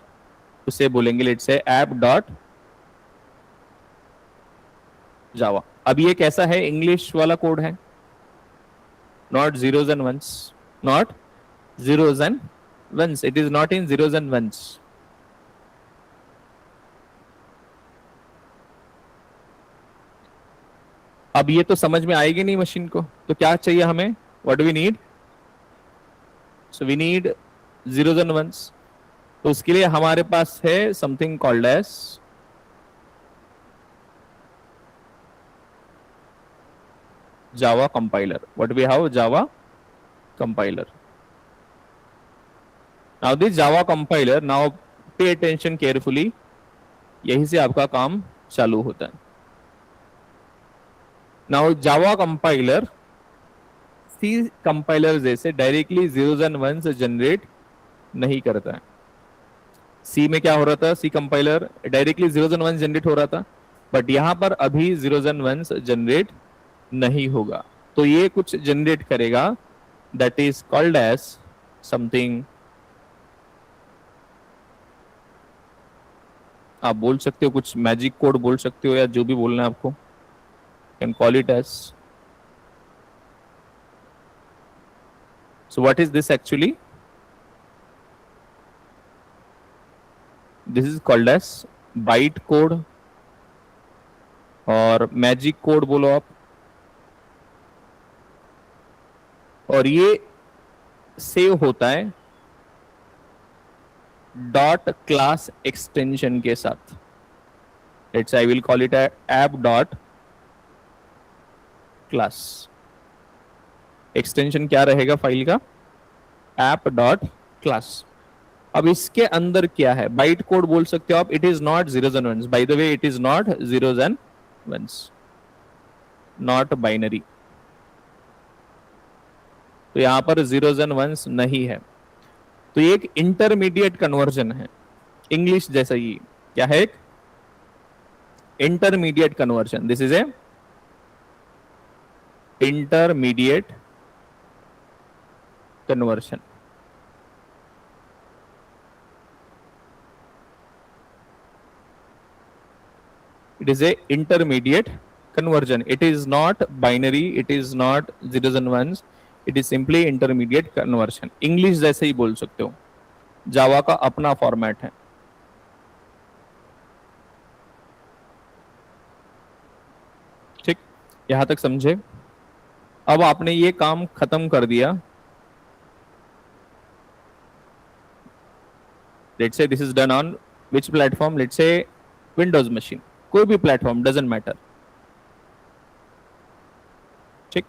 उसे बोलेंगे लेट्स से ऐप डॉट जावा. अब ये कैसा है, इंग्लिश वाला कोड है, not zeros and ones, not zeros and ones, it is not in zeros and ones. अब ये तो समझ में आएगी नहीं मशीन को, तो क्या चाहिए हमें, what do we need. So we need zeros and ones. तो उसके लिए हमारे पास है something called as Java compiler. What we have, Java compiler. Now this Java compiler, now pay attention carefully, यहीं से आपका काम चालू होता है. Now Java compiler C compiler जैसे directly zeros and ones generate नहीं करता है. C में क्या हो रहा था, C compiler directly zeros and ones generate हो रहा था, बट यहां पर अभी zeros and ones जनरेट नहीं होगा. तो ये कुछ जनरेट करेगा, that is called as something, आप बोल सकते हो कुछ मैजिक कोड बोल सकते हो, या जो भी बोलना है आपको, can call it as. So what is this actually, this is called as byte code और मैजिक कोड बोलो आप. और ये सेव होता है डॉट क्लास एक्सटेंशन के साथ. Let's I will call it app dot class. Extension क्या रहेगा फाइल का, ऐप डॉट क्लास. अब इसके अंदर क्या है, बाइट कोड बोल सकते हो आप. It is not zeros and ones, by the way it is not zeros and ones, not binary. तो यहां पर जीरोज एंड वंस नहीं है. तो ये एक इंटरमीडिएट कन्वर्जन है, इंग्लिश जैसा ही. क्या है, एक intermediate conversion. This is A intermediate conversion. It is a intermediate conversion. It is not binary, it is not zeros and ones, it is simply intermediate conversion. English जैसे ही बोल सकते हो, जावा का अपना फॉर्मेट है. ठीक, यहां तक समझे. अब आपने ये काम खत्म कर दिया. Let's say this is done on which platform, let's say Windows machine, कोई भी प्लेटफॉर्म डजंट मैटर. ठीक,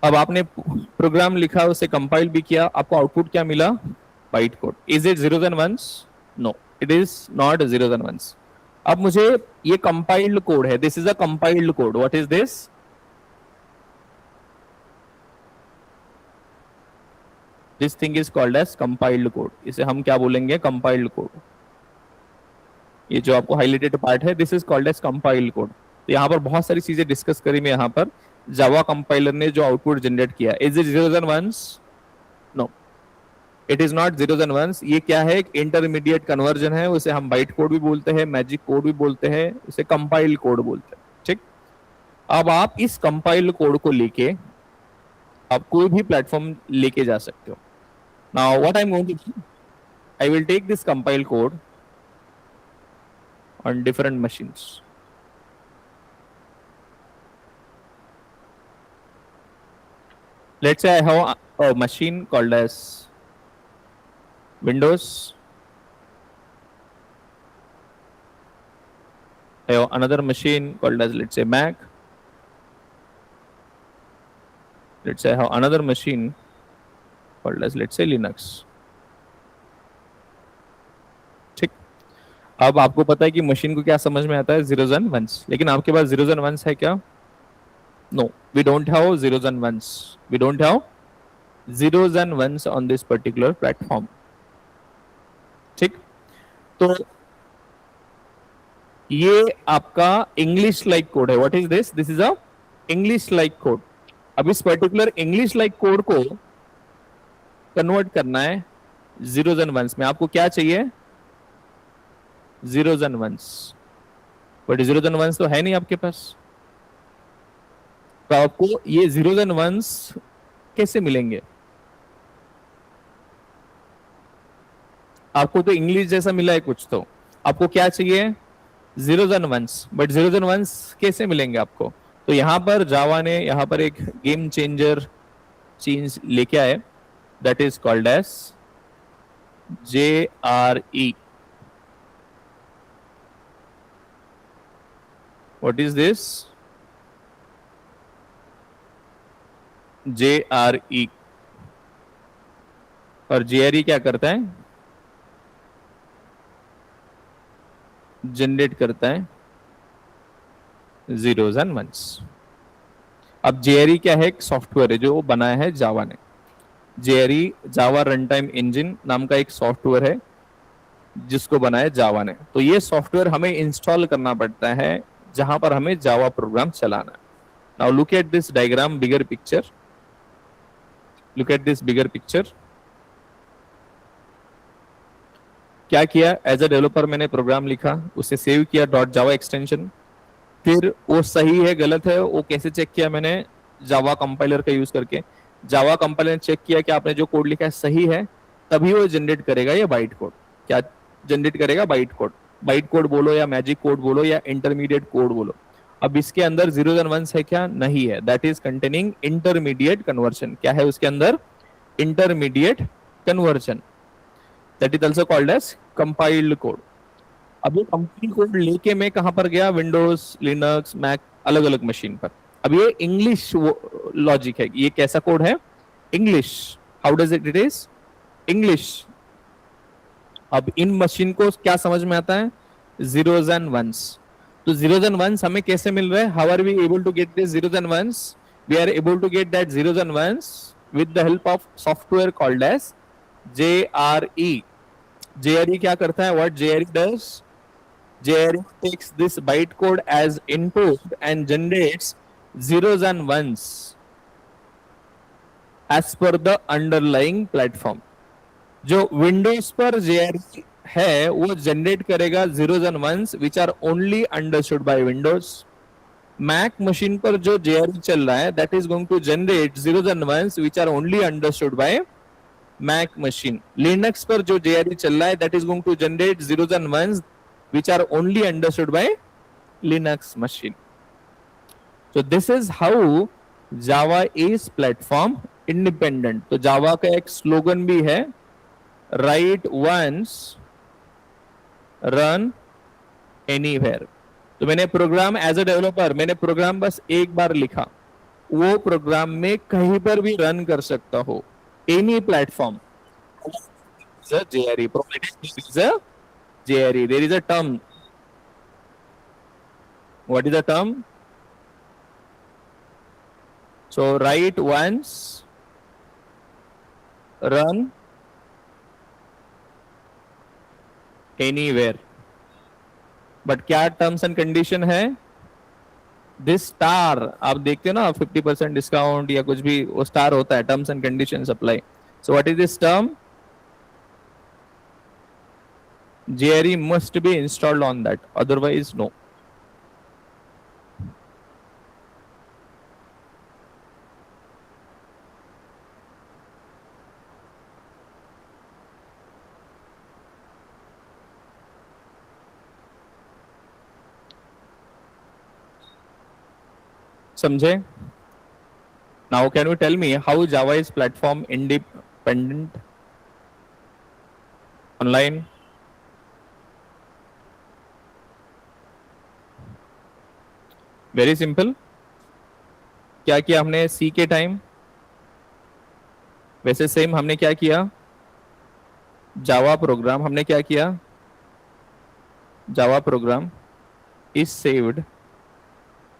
अब आपने प्रोग्राम लिखा, उसे कंपाइल भी किया, आपको आउटपुट क्या मिला, byte code. Is it zeros and ones, no it is not zeros and ones. अब मुझे ये कंपाइल्ड कोड है, this is a compiled code. What is this, this thing is called as compiled code. इसे हम क्या बोलेंगे, compiled code. ये जो आपको हाईलाइटेड पार्ट है, this is called as compiled code. तो यहाँ पर बहुत सारी चीजें डिस्कस करी मैं. यहाँ पर जावा कंपाइलर ने जो आउटपुट जनरेट किया, is it zeros and ones, no it is not zeros and ones. ये क्या है, एक इंटरमीडिएट कन्वर्जन है. उसे हम बाइट कोड भी बोलते हैं, मैजिक कोड भी बोलते हैं, उसे कंपाइल्ड कोड बोलते हैं. ठीक, अब आप इस कंपाइल्ड कोड को लेके आप कोई भी प्लेटफॉर्म लेके जा सकते हो. Now what I am going to do, I will take this compiled code on different machines. Let's say I have a machine called as Windows. I have another machine called as, let's say, Mac. Let's say I have another machine called as, let's say, Linux. ठीक, अब आपको पता है कि machine को क्या समझ में आता है, जीरोस एंड वंस, लेकिन आपके पास जीरोस एंड वंस है क्या? No, we don't have zeros and ones, we don't have zeros and ones on this particular platform. ठीक, तो ये आपका इंग्लिश लाइक कोड है. What is this? This is a English like code. अब इस particular English like code को convert करना है जीरोस एंड वंस में. आपको क्या चाहिए? Zeros and ones. But zeros and ones तो है नहीं आपके पास, तो आपको ये जीरोस एंड वंस कैसे मिलेंगे? आपको तो इंग्लिश जैसा मिला है कुछ, तो आपको क्या चाहिए? Zeros and ones. But zeros and ones कैसे मिलेंगे आपको? तो यहां पर जावा ने यहां पर एक गेम चेंजर चेंज लेके आए, that is called as JRE. What is this? JRE. और JRE क्या करता है? जनरेट करता है जीरोस एंड वंस. अब JRE क्या है? एक सॉफ्टवेयर है जो बनाया है जावा ने. JRE जावा रन टाइम इंजन नाम का एक सॉफ्टवेयर है जिसको बनाया जावा ने. तो ये सॉफ्टवेयर हमें इंस्टॉल करना पड़ता है जहां पर हमें जावा प्रोग्राम चलाना है. Now look at this diagram, bigger picture. Look at this bigger picture. क्या किया? एज अ डेवलपर मैंने प्रोग्राम लिखा, उसे सेव किया डॉट जावा एक्सटेंशन. फिर वो सही है गलत है वो कैसे चेक किया? मैंने जावा कंपाइलर का यूज करके. जावा कंपाइलर ने चेक किया कि आपने जो कोड लिखा है सही है, तभी वो जनरेट करेगा ये बाइट कोड. क्या जनरेट करेगा? Byte code. बाइट कोड बोलो या मैजिक कोड बोलो या इंटरमीडिएट कोड बोलो. अब इसके अंदर जीरोस एंड वंस है क्या? नहीं है. That is containing intermediate conversion. क्या है उसके अंदर? Intermediate conversion. That is also called as compiled code. अब ये कंपाइल्ड कोड लेके मैं कहां पर गया? विंडोज, लिनक्स, मैक, अलग अलग मशीन पर. अब ये इंग्लिश लॉजिक है. ये कैसा कोड है? English. How does it is? English. अब इन मशीन को क्या समझ में आता है? Zeros and ones. तो जीरोस एंड वंस हमें कैसे मिल रहे हैं? How are we able to get this zeros and ones? We are able to get that zeros and ones with the help of software called as JRE. JRE क्या करता है? What JRE does? JRE takes this bytecode as input and generates zeros and ones as per the underlying platform. जो Windows पर JRE है वो generate करेगा zeros and ones which are only understood by Windows. Mac machine पर जो JRE चल रहा है that is going to generate zeros and ones which are only understood by Mac machine. Linux पर जो JRE चल रहा है that is going to generate zeros and ones which are only understood by Linux machine. So this is how Java is platform independent. तो Java का एक slogan भी है, write once, run anywhere. तो मैंने प्रोग्राम एज अ डेवलपर मैंने programme बस एक बार लिखा, वो प्रोग्राम में कहीं पर भी रन कर सकता हो, any platform. JRE is a JRE. There is a term. What is the term? So write once, run anywhere. But क्या टर्म्स एंड कंडीशन है? दिस स्टार आप देखते हो ना 50% डिस्काउंट या कुछ भी, वो स्टार होता है. Terms and conditions apply. So what is this term? JRE must be installed on that, otherwise no. समझे? Now can you tell me how Java is platform independent online? Very simple. क्या किया हमने? सी के time वैसे same हमने क्या किया, Java program हमने क्या किया, Java program is saved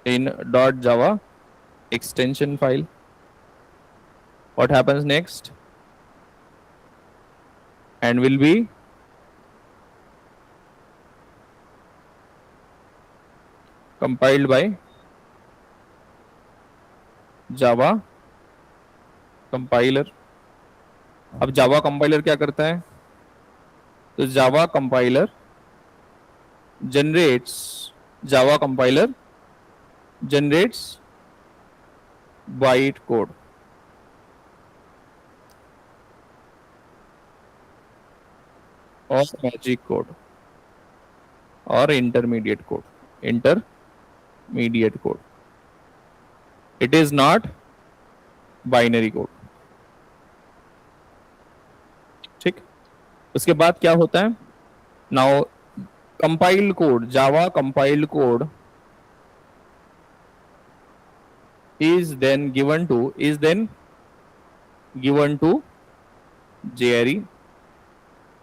in .java extension file. What happens next? And will be compiled by Java compiler. अब Java compiler क्या करता है? तो Java compiler generates Java compiler generates byte code. और मैजिक कोड और intermediate code, intermediate code. It is not binary code. ठीक. उसके बाद क्या होता है, now compiled code, Java compiled code is then given to JRE,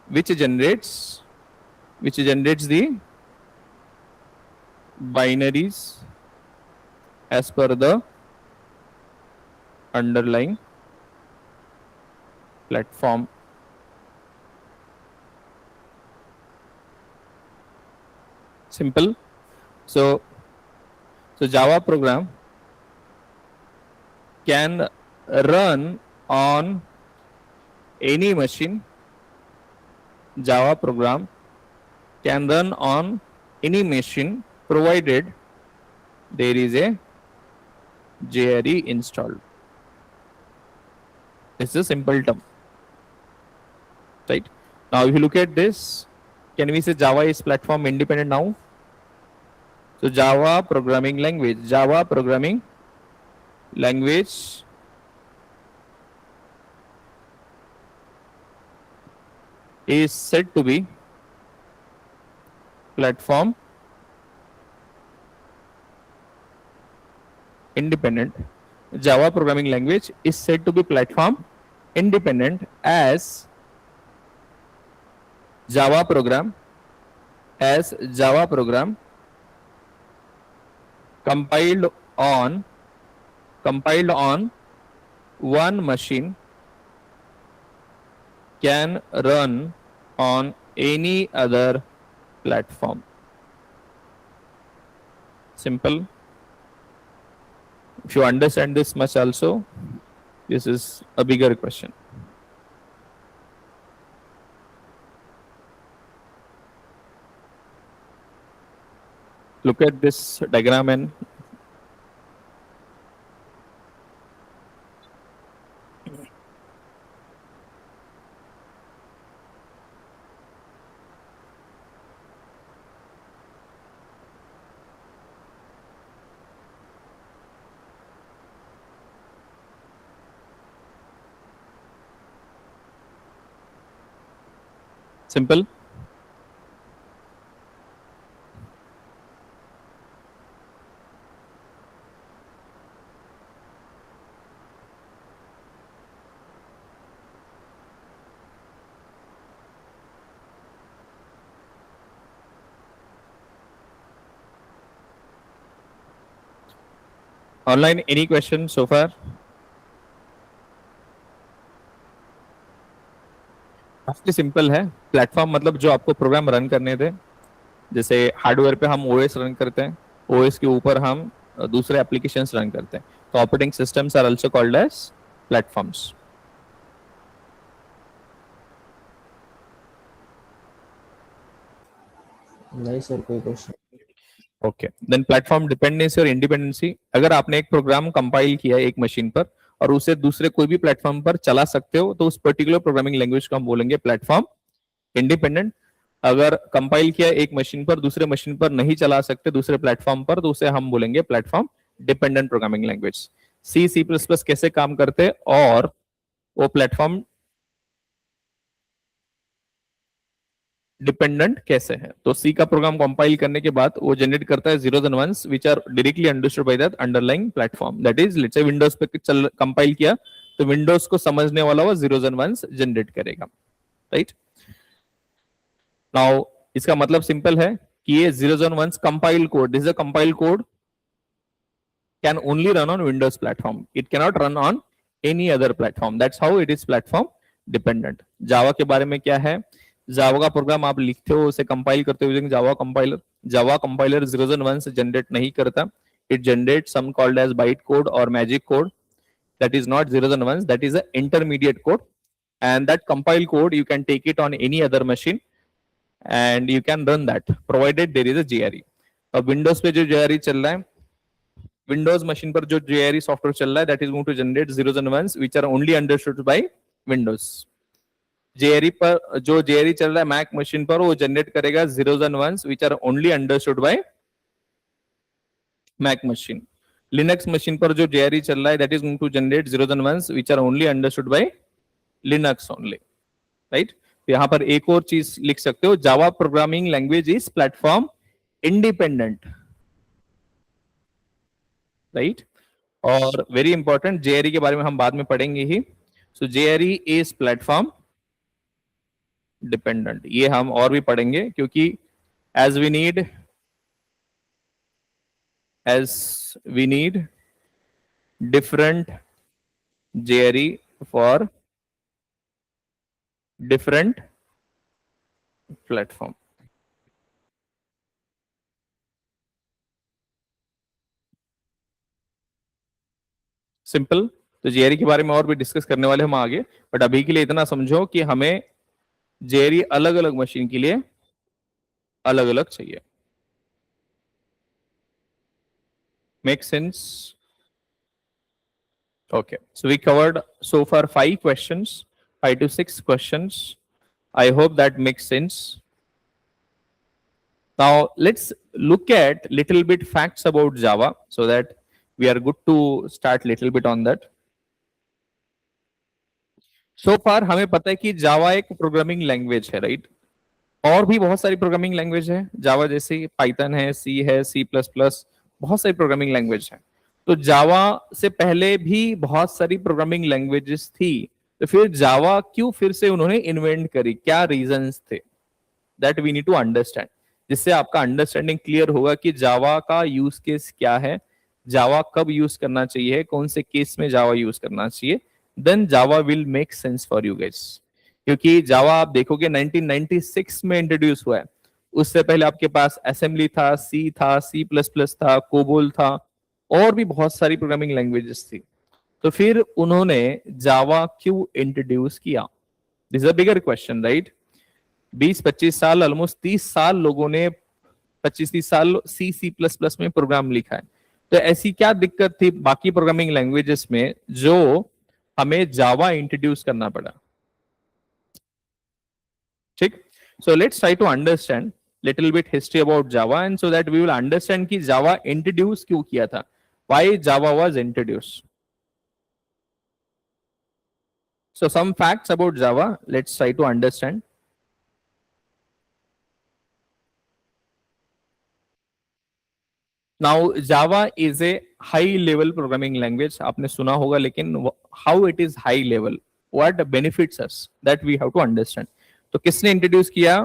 which generates the binaries as per the underlying platform. Simple. So Java program can run on any machine. Java program can run on any machine provided there is a JRE installed. This is a simple term, right? Now if you look at this, can we say Java is platform independent now? So Java programming language is said to be platform independent. Java programming language is said to be platform independent as Java program compiled on one machine can run on any other platform. Simple. If you understand this much also, this is a bigger question. Look at this diagram and simple. Online, any question so far? काफी simple है. Platform मतलब जो आपको programme run करने दे. जैसे hardware पे हम OS run करते हैं, ओएस के ऊपर हम दूसरे एप्लीकेशंस रन करते हैं. तो operating systems are also called as platforms. नहीं सर, कोई question. Okay, then platform dependency और इंडिपेंडेंसी. अगर आपने एक प्रोग्राम कंपाइल किया एक मशीन पर और उसे दूसरे कोई भी प्लेटफॉर्म पर चला सकते हो, तो उस पर्टिकुलर प्रोग्रामिंग लैंग्वेज को हम बोलेंगे प्लेटफॉर्म इंडिपेंडेंट. अगर कंपाइल किया एक मशीन पर दूसरे मशीन पर नहीं चला सकते दूसरे प्लेटफॉर्म पर, तो उसे हम बोलेंगे platform dependent programming language. C++ कैसे काम करते हैं और वो प्लेटफॉर्म डिपेंडेंट कैसे है. तो सी का प्रोग्राम कंपाइल करने के बाद वो जनरेट करता है zeros and ones which are directly understood by that underlying platform. That is let's say Windows पे चल कंपाइल किया तो विंडोज को समझने वाला वो जीरोस एंड वंस जनरेट करेगा, राइट। नाउ इसका मतलब सिंपल है कि ये zeros and ones compile code, this is a compile code, can only run on Windows platform. It cannot run on any other platform. That's how it is platform dependent. Java के बारे में क्या है? Java का programme आप लिखते हो, उसे कंपाइल करते हो using Java compiler. Java compiler zeros and ones generate नहीं करता. It generates some called as byte code or magic code. That is not zeros and ones. That is an intermediate code. And that compile code you can take it on any other machine and you can run that, provided there is a JRE. अब Windows पे जो JRE चल रहा है, Windows machine पर जो JRE software चल रहा है, that is going to generate zeros and ones which are only understood by Windows. JRE पर जो JRE चल रहा है मैक मशीन पर, वो जनरेट करेगा zeros and ones which are only understood by Mac machine. Linux machine पर जो JRE चल रहा है, that is going to generate zeros and ones which are only understood by Linux only, right. तो यहां पर एक और चीज लिख सकते हो, Java programming language is platform independent, right. और वेरी इंपॉर्टेंट, JRE के बारे में हम बाद में पढ़ेंगे ही। So JRE is platform dependent, ये हम और भी पढ़ेंगे, क्योंकि as we need different JRE for different platform. Simple. तो JRE के बारे में और भी डिस्कस करने वाले हम आगे, बट अभी के लिए इतना समझो कि हमें JRE अलग अलग मशीन के लिए अलग अलग चाहिए। Make sense? Okay, so we covered so far 5 questions, 5 to 6 questions. I hope that makes sense. Now let's look at little bit facts about Java so that we are good to start little bit on that. So far हमें पता है कि Java एक programming language है, right. और भी बहुत सारी प्रोग्रामिंग लैंग्वेज है जावा जैसे, पाइथन है, सी है, C++, बहुत सारी प्रोग्रामिंग लैंग्वेज है। तो जावा से पहले भी बहुत सारी प्रोग्रामिंग लैंग्वेजेस थी, तो फिर जावा क्यों फिर से उन्होंने इन्वेंट करी, क्या रीजंस थे, that we need to understand. जिससे आपका अंडरस्टैंडिंग क्लियर होगा कि जावा का यूज केस क्या है, जावा कब यूज करना चाहिए, कौन से केस में जावा यूज करना चाहिए, then Java will make sense for you guys. क्योंकि जावा आप देखोगे 1996 में इंट्रोड्यूस हुआ है, उससे पहले आपके पास असेंबली था, सी था, C++ था, कोबोल था, और भी बहुत सारी प्रोग्रामिंग लैंग्वेजेस थी। तो फिर उन्होंने जावा क्यों इंट्रोड्यूस किया, this is a bigger question, right. 20-25 साल, ऑलमोस्ट 30 साल लोगों ने 25-30 साल C++ में प्रोग्राम लिखा है। तो ऐसी क्या दिक्कत थी बाकी प्रोग्रामिंग लैंग्वेजेस में जो हमें जावा इंट्रोड्यूस करना पड़ा, ठीक। So let's try to understand little bit history about Java, and so that we will understand कि जावा इंट्रोड्यूस क्यों किया था, why Java was introduced. So some facts about Java, let's try to understand. Now Java is a high level programming language, आपने सुना होगा, लेकिन how it is high level, what benefits us, that we have to understand. तो किसने introduce किया?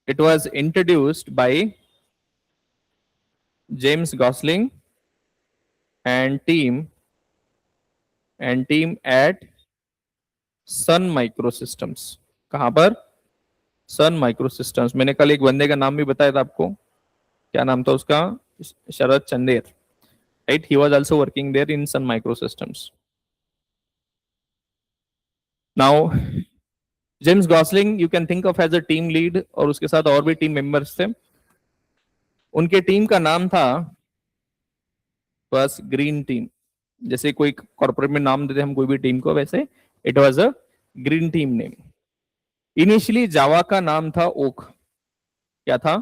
It was introduced by James Gosling and team at Sun Microsystems। कहां पर? Sun Microsystems। मैंने कल एक बंदे का नाम भी बताया था आपको, क्या नाम था उसका? Sharad Chander, right. He was also working there in Sun Microsystems। Now James Gosling you can think of as a team lead, और उसके साथ और भी टीम मेंबर्स थे। उनके टीम का नाम था बस ग्रीन टीम। जैसे कोई कॉर्पोरेट में नाम देते हम कोई भी टीम को, वैसे it was a green team name. Initially Java का नाम था ओक। क्या था?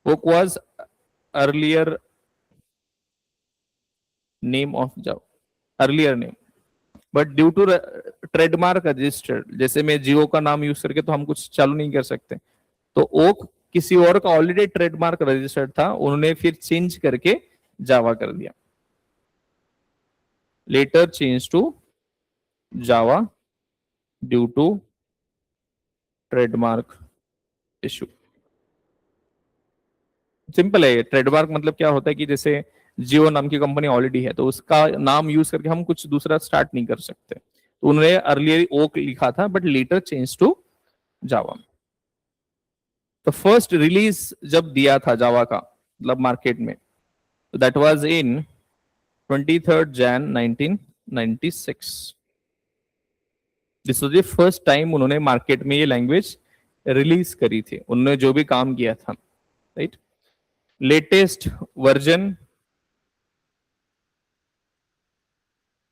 Oak was earlier name of Java, earlier name, but due to trademark registered, जैसे मैं जियो का नाम यूज करके तो हम कुछ चालू नहीं कर सकते, तो ओक किसी और का ऑलरेडी ट्रेडमार्क रजिस्टर्ड था, उन्होंने फिर चेंज करके जावा कर दिया। later changed to Java due to trademark issue. Simple है, ट्रेडमार्क मतलब क्या होता है कि जैसे जियो नाम की कंपनी ऑलरेडी है तो उसका नाम यूज करके हम कुछ दूसरा स्टार्ट नहीं कर सकते, तो उन्होंने अर्लियर ओक लिखा था but later change to Java. तो फर्स्ट रिलीज जब दिया था जावा का मतलब मार्केट में, तो that was in 23rd Jan 1996। This was the first time उन्होंने मार्केट में ये लैंग्वेज रिलीज करी थी, उन्होंने जो भी काम किया था, right. Latest version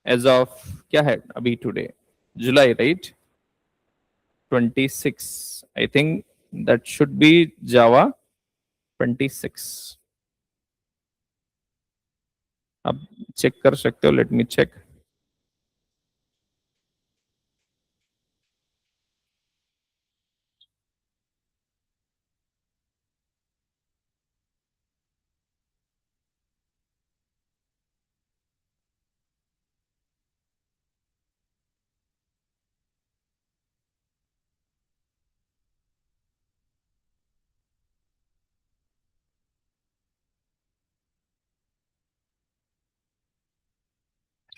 as of क्या है अभी today, July, right, 26, I think that should be Java 26। आप चेक कर सकते हो, let me check.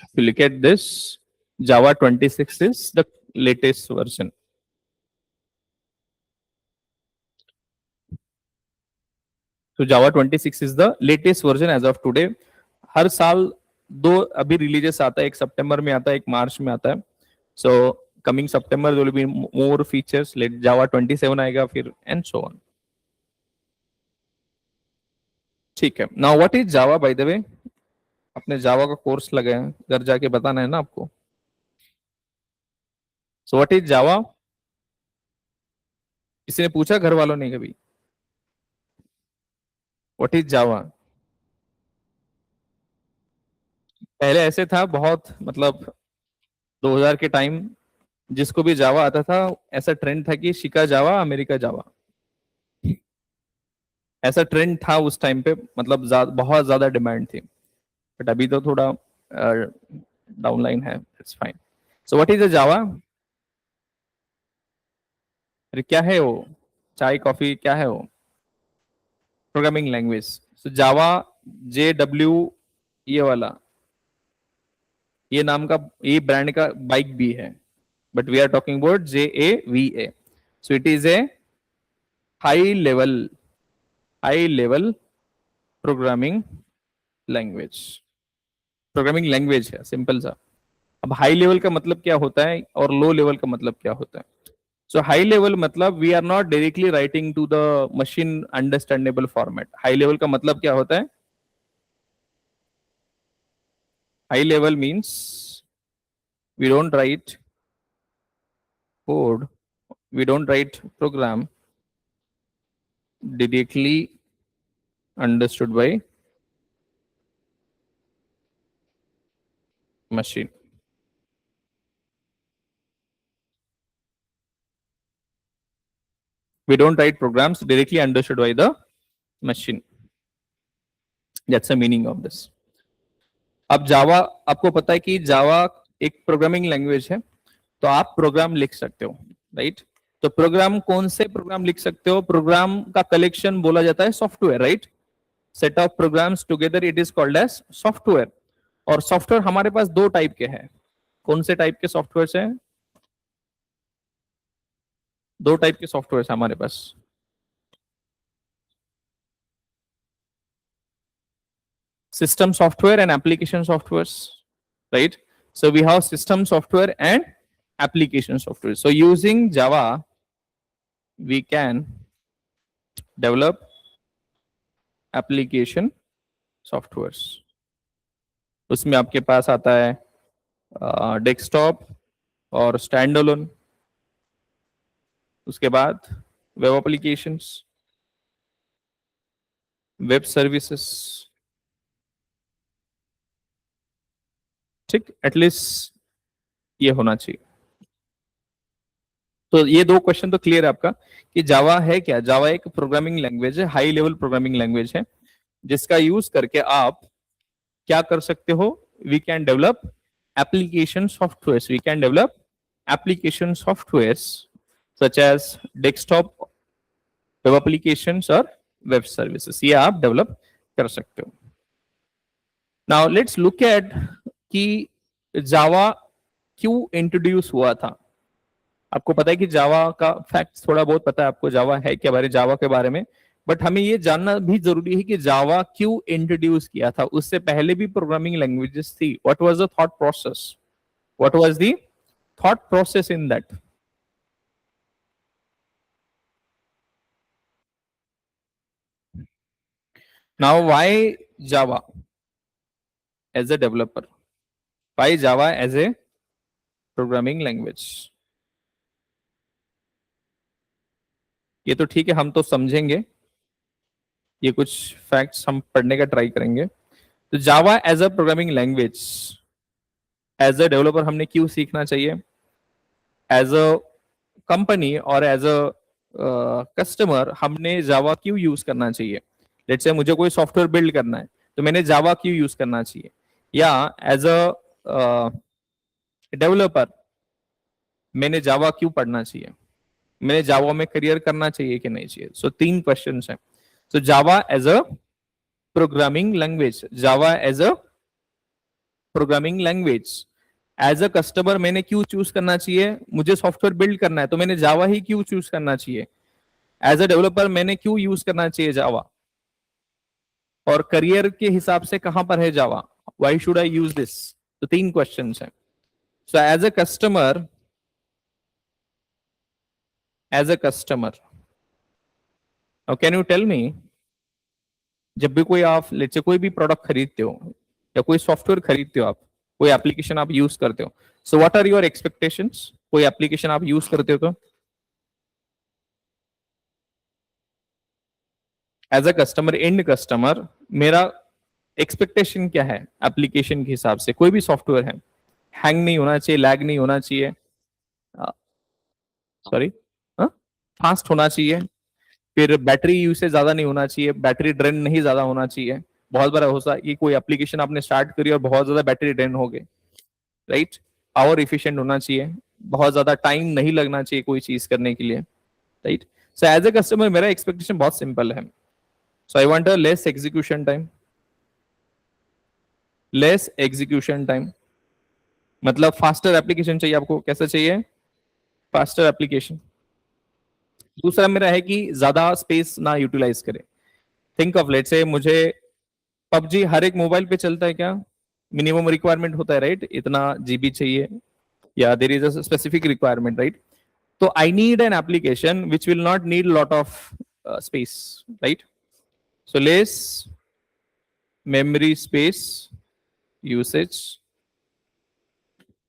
If you look at this, Java 26 is the latest version. So Java 26 is the latest version as of today. हर साल दो अभी releases आता है, एक सितंबर में आता है, एक मार्च में आता है। So coming September there will be more features. Let Java 27 आएगा फिर and so on. ठीक है। Now what is Java by the way? अपने जावा का कोर्स लगे हैं, घर जाके बताना है ना आपको। सो व्हाट इज जावा? किसी ने पूछा घर वालों ने कभी व्हाट इज जावा? पहले ऐसे था बहुत, मतलब 2000 के टाइम जिसको भी जावा आता था ऐसा ट्रेंड था कि शिका जावा अमेरिका जावा, ऐसा ट्रेंड था उस टाइम पे, मतलब बहुत ज्यादा डिमांड थी। बट अभी तो थोड़ा डाउनलाइन है, it's fine. So what is a Java? अरे क्या है वो, चाय कॉफी क्या है वो? Programming language. So Java JW, ये वाला, ये नाम का, ये ब्रांड का बाइक भी है, but we are talking about JAVA। So it is a high level programming language. Programming language है सिंपल सा। अब हाई लेवल का मतलब क्या होता है और लो लेवल का मतलब क्या होता है? सो हाई लेवल मतलब we are not directly writing to the machine understandable format. High level का मतलब क्या होता है? High level means we don't write code, we don't write program directly understood by machine. We don't write programs directly understood by the machine. That's the meaning of this. अब जावा, आपको पता है कि जावा एक प्रोग्रामिंग लैंग्वेज है, तो आप programme लिख सकते हो, राइट। तो प्रोग्राम कौन से प्रोग्राम लिख सकते हो? प्रोग्राम का कलेक्शन बोला जाता है software, right. Set of programs together it is called as software. और सॉफ्टवेयर हमारे पास दो टाइप के हैं। कौन से टाइप के सॉफ्टवेयर हैं? दो टाइप के सॉफ्टवेयर हमारे पास। System software and application softwares, right? So we have system software and application software. So using Java, we can develop application softwares. उसमें आपके पास आता है डेस्कटॉप और स्टैंड अलोन, उसके बाद वेब एप्लीकेशंस, वेब सर्विसेज, ठीक, एटलीस्ट ये होना चाहिए। तो ये दो क्वेश्चन तो क्लियर है आपका कि जावा है क्या। जावा एक प्रोग्रामिंग लैंग्वेज है, हाई लेवल प्रोग्रामिंग लैंग्वेज है, जिसका यूज करके आप क्या कर सकते हो? We can develop application softwares. We can develop application softwares such as desktop web applications or web services. ये आप develop कर सकते हो. Now let's look at कि जावा क्यों इंट्रोड्यूस हुआ था. आपको पता है कि जावा का फैक्ट थोड़ा बहुत पता है आपको, जावा है क्या बारे जावा के बारे में, बट हमें ये जानना भी जरूरी है कि जावा क्यों इंट्रोड्यूस किया था. उससे पहले भी प्रोग्रामिंग लैंग्वेजेस थी. What was the thought process, what was the thought process in that. Now why Java as a developer, why java as a programming language. ये तो ठीक है, हम तो समझेंगे, ये कुछ फैक्ट्स हम पढ़ने का ट्राई करेंगे. तो Java as a programming language, as a developer हमने क्यों सीखना चाहिए, एज अ कंपनी और एज अ कस्टमर हमने जावा क्यों यूज करना चाहिए. लेट्स से मुझे कोई सॉफ्टवेयर बिल्ड करना है तो मैंने जावा क्यों यूज करना चाहिए, या एज अ डेवलपर मैंने जावा क्यों पढ़ना चाहिए, मैंने जावा में करियर करना चाहिए कि नहीं चाहिए. सो 3 क्वेश्चंस हैं. So Java as a programming language, Java as a programming language, as a customer मैंने क्यों चूज करना चाहिए, मुझे सॉफ्टवेयर बिल्ड करना है तो मैंने जावा ही क्यों चूज करना चाहिए. एज अ डेवलपर मैंने क्यों यूज करना चाहिए जावा, और करियर के हिसाब से कहां पर है Java, why should I use this. तो 3 क्वेश्चंस हैं. So as a customer, as a customer, can you tell me, जब भी कोई आप लेट्स से कोई भी प्रोडक्ट खरीदते हो या कोई सॉफ्टवेयर खरीदते हो, आप कोई एप्लीकेशन आप यूज करते हो, so what are your expectations. कोई एप्लीकेशन आप यूज करते हो तो as a customer, end customer, मेरा एक्सपेक्टेशन क्या है एप्लीकेशन के हिसाब से. कोई भी सॉफ्टवेयर है, हैंग नहीं होना चाहिए, लैग नहीं होना चाहिए, सॉरी फास्ट होना चाहिए, फिर बैटरी यूसेज ज्यादा नहीं होना चाहिए, बैटरी ड्रेन नहीं ज्यादा होना चाहिए. बहुत बार हो सा कि कोई एप्लीकेशन आपने स्टार्ट करी और बहुत ज्यादा बैटरी ड्रेन हो गई, राइट. पावर इफिशिएंट होना चाहिए, बहुत ज्यादा टाइम नहीं लगना चाहिए कोई चीज करने के लिए, right. So as a customer मेरा एक्सपेक्टेशन बहुत सिंपल है. So I want a less execution time, less execution time मतलब फास्टर एप्लीकेशन चाहिए आपको. कैसा चाहिए, फास्टर एप्लीकेशन. दूसरा मेरा है कि ज्यादा स्पेस ना यूटिलाइज करे. थिंक ऑफ लेट से मुझे पबजी हर एक मोबाइल पे चलता है क्या, मिनिमम रिक्वायरमेंट होता है, राइट. इतना जीबी चाहिए, या there is a specific requirement, right. तो I need an application which will not need lot of space, right. So less memory space usage,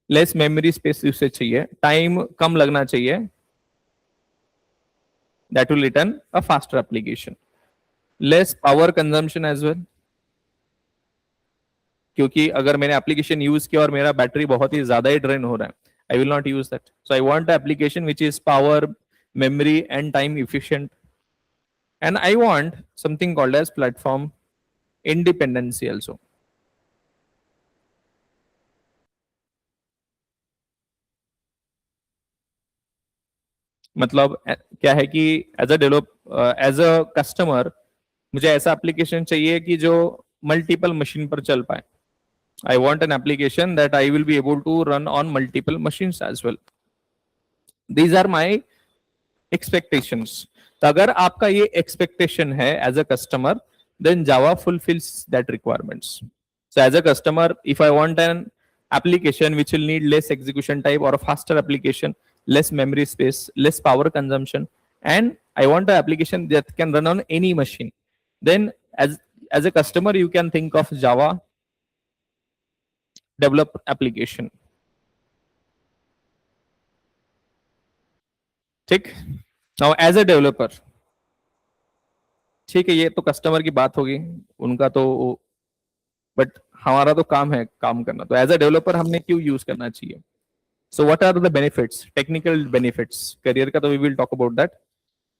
less memory space usage चाहिए, time कम लगना चाहिए, that will return a faster application. Less power consumption as well, क्योंकि अगर मैंने application use किया और मेरा बैटरी बहुत ही ज्यादा ही ड्रेन हो रहा है, I will not use that. So I want application which is power, memory and time efficient, and I want something called as platform independency also. मतलब क्या है कि as a develop as a customer मुझे ऐसा application चाहिए कि जो multiple machine पर चल पाए. I want an application that I will be able to run on multiple machines as well. These are my expectations. तो अगर आपका ये एक्सपेक्टेशन है as a customer, then Java fulfills that requirements. So as a customer, if I want an application which will need less execution time or a faster application, less memory space, less power consumption, and I want an application that can run on any machine, then as a customer you can think of Java develop application. ठीक. Now as a developer, ठीक है, ये तो customer की बात होगी, उनका तो, बट हमारा तो काम है काम करना. तो एज अ डेवलपर हमने क्यों यूज करना चाहिए. So what are the benefits, technical benefits career का, तो we will talk about that.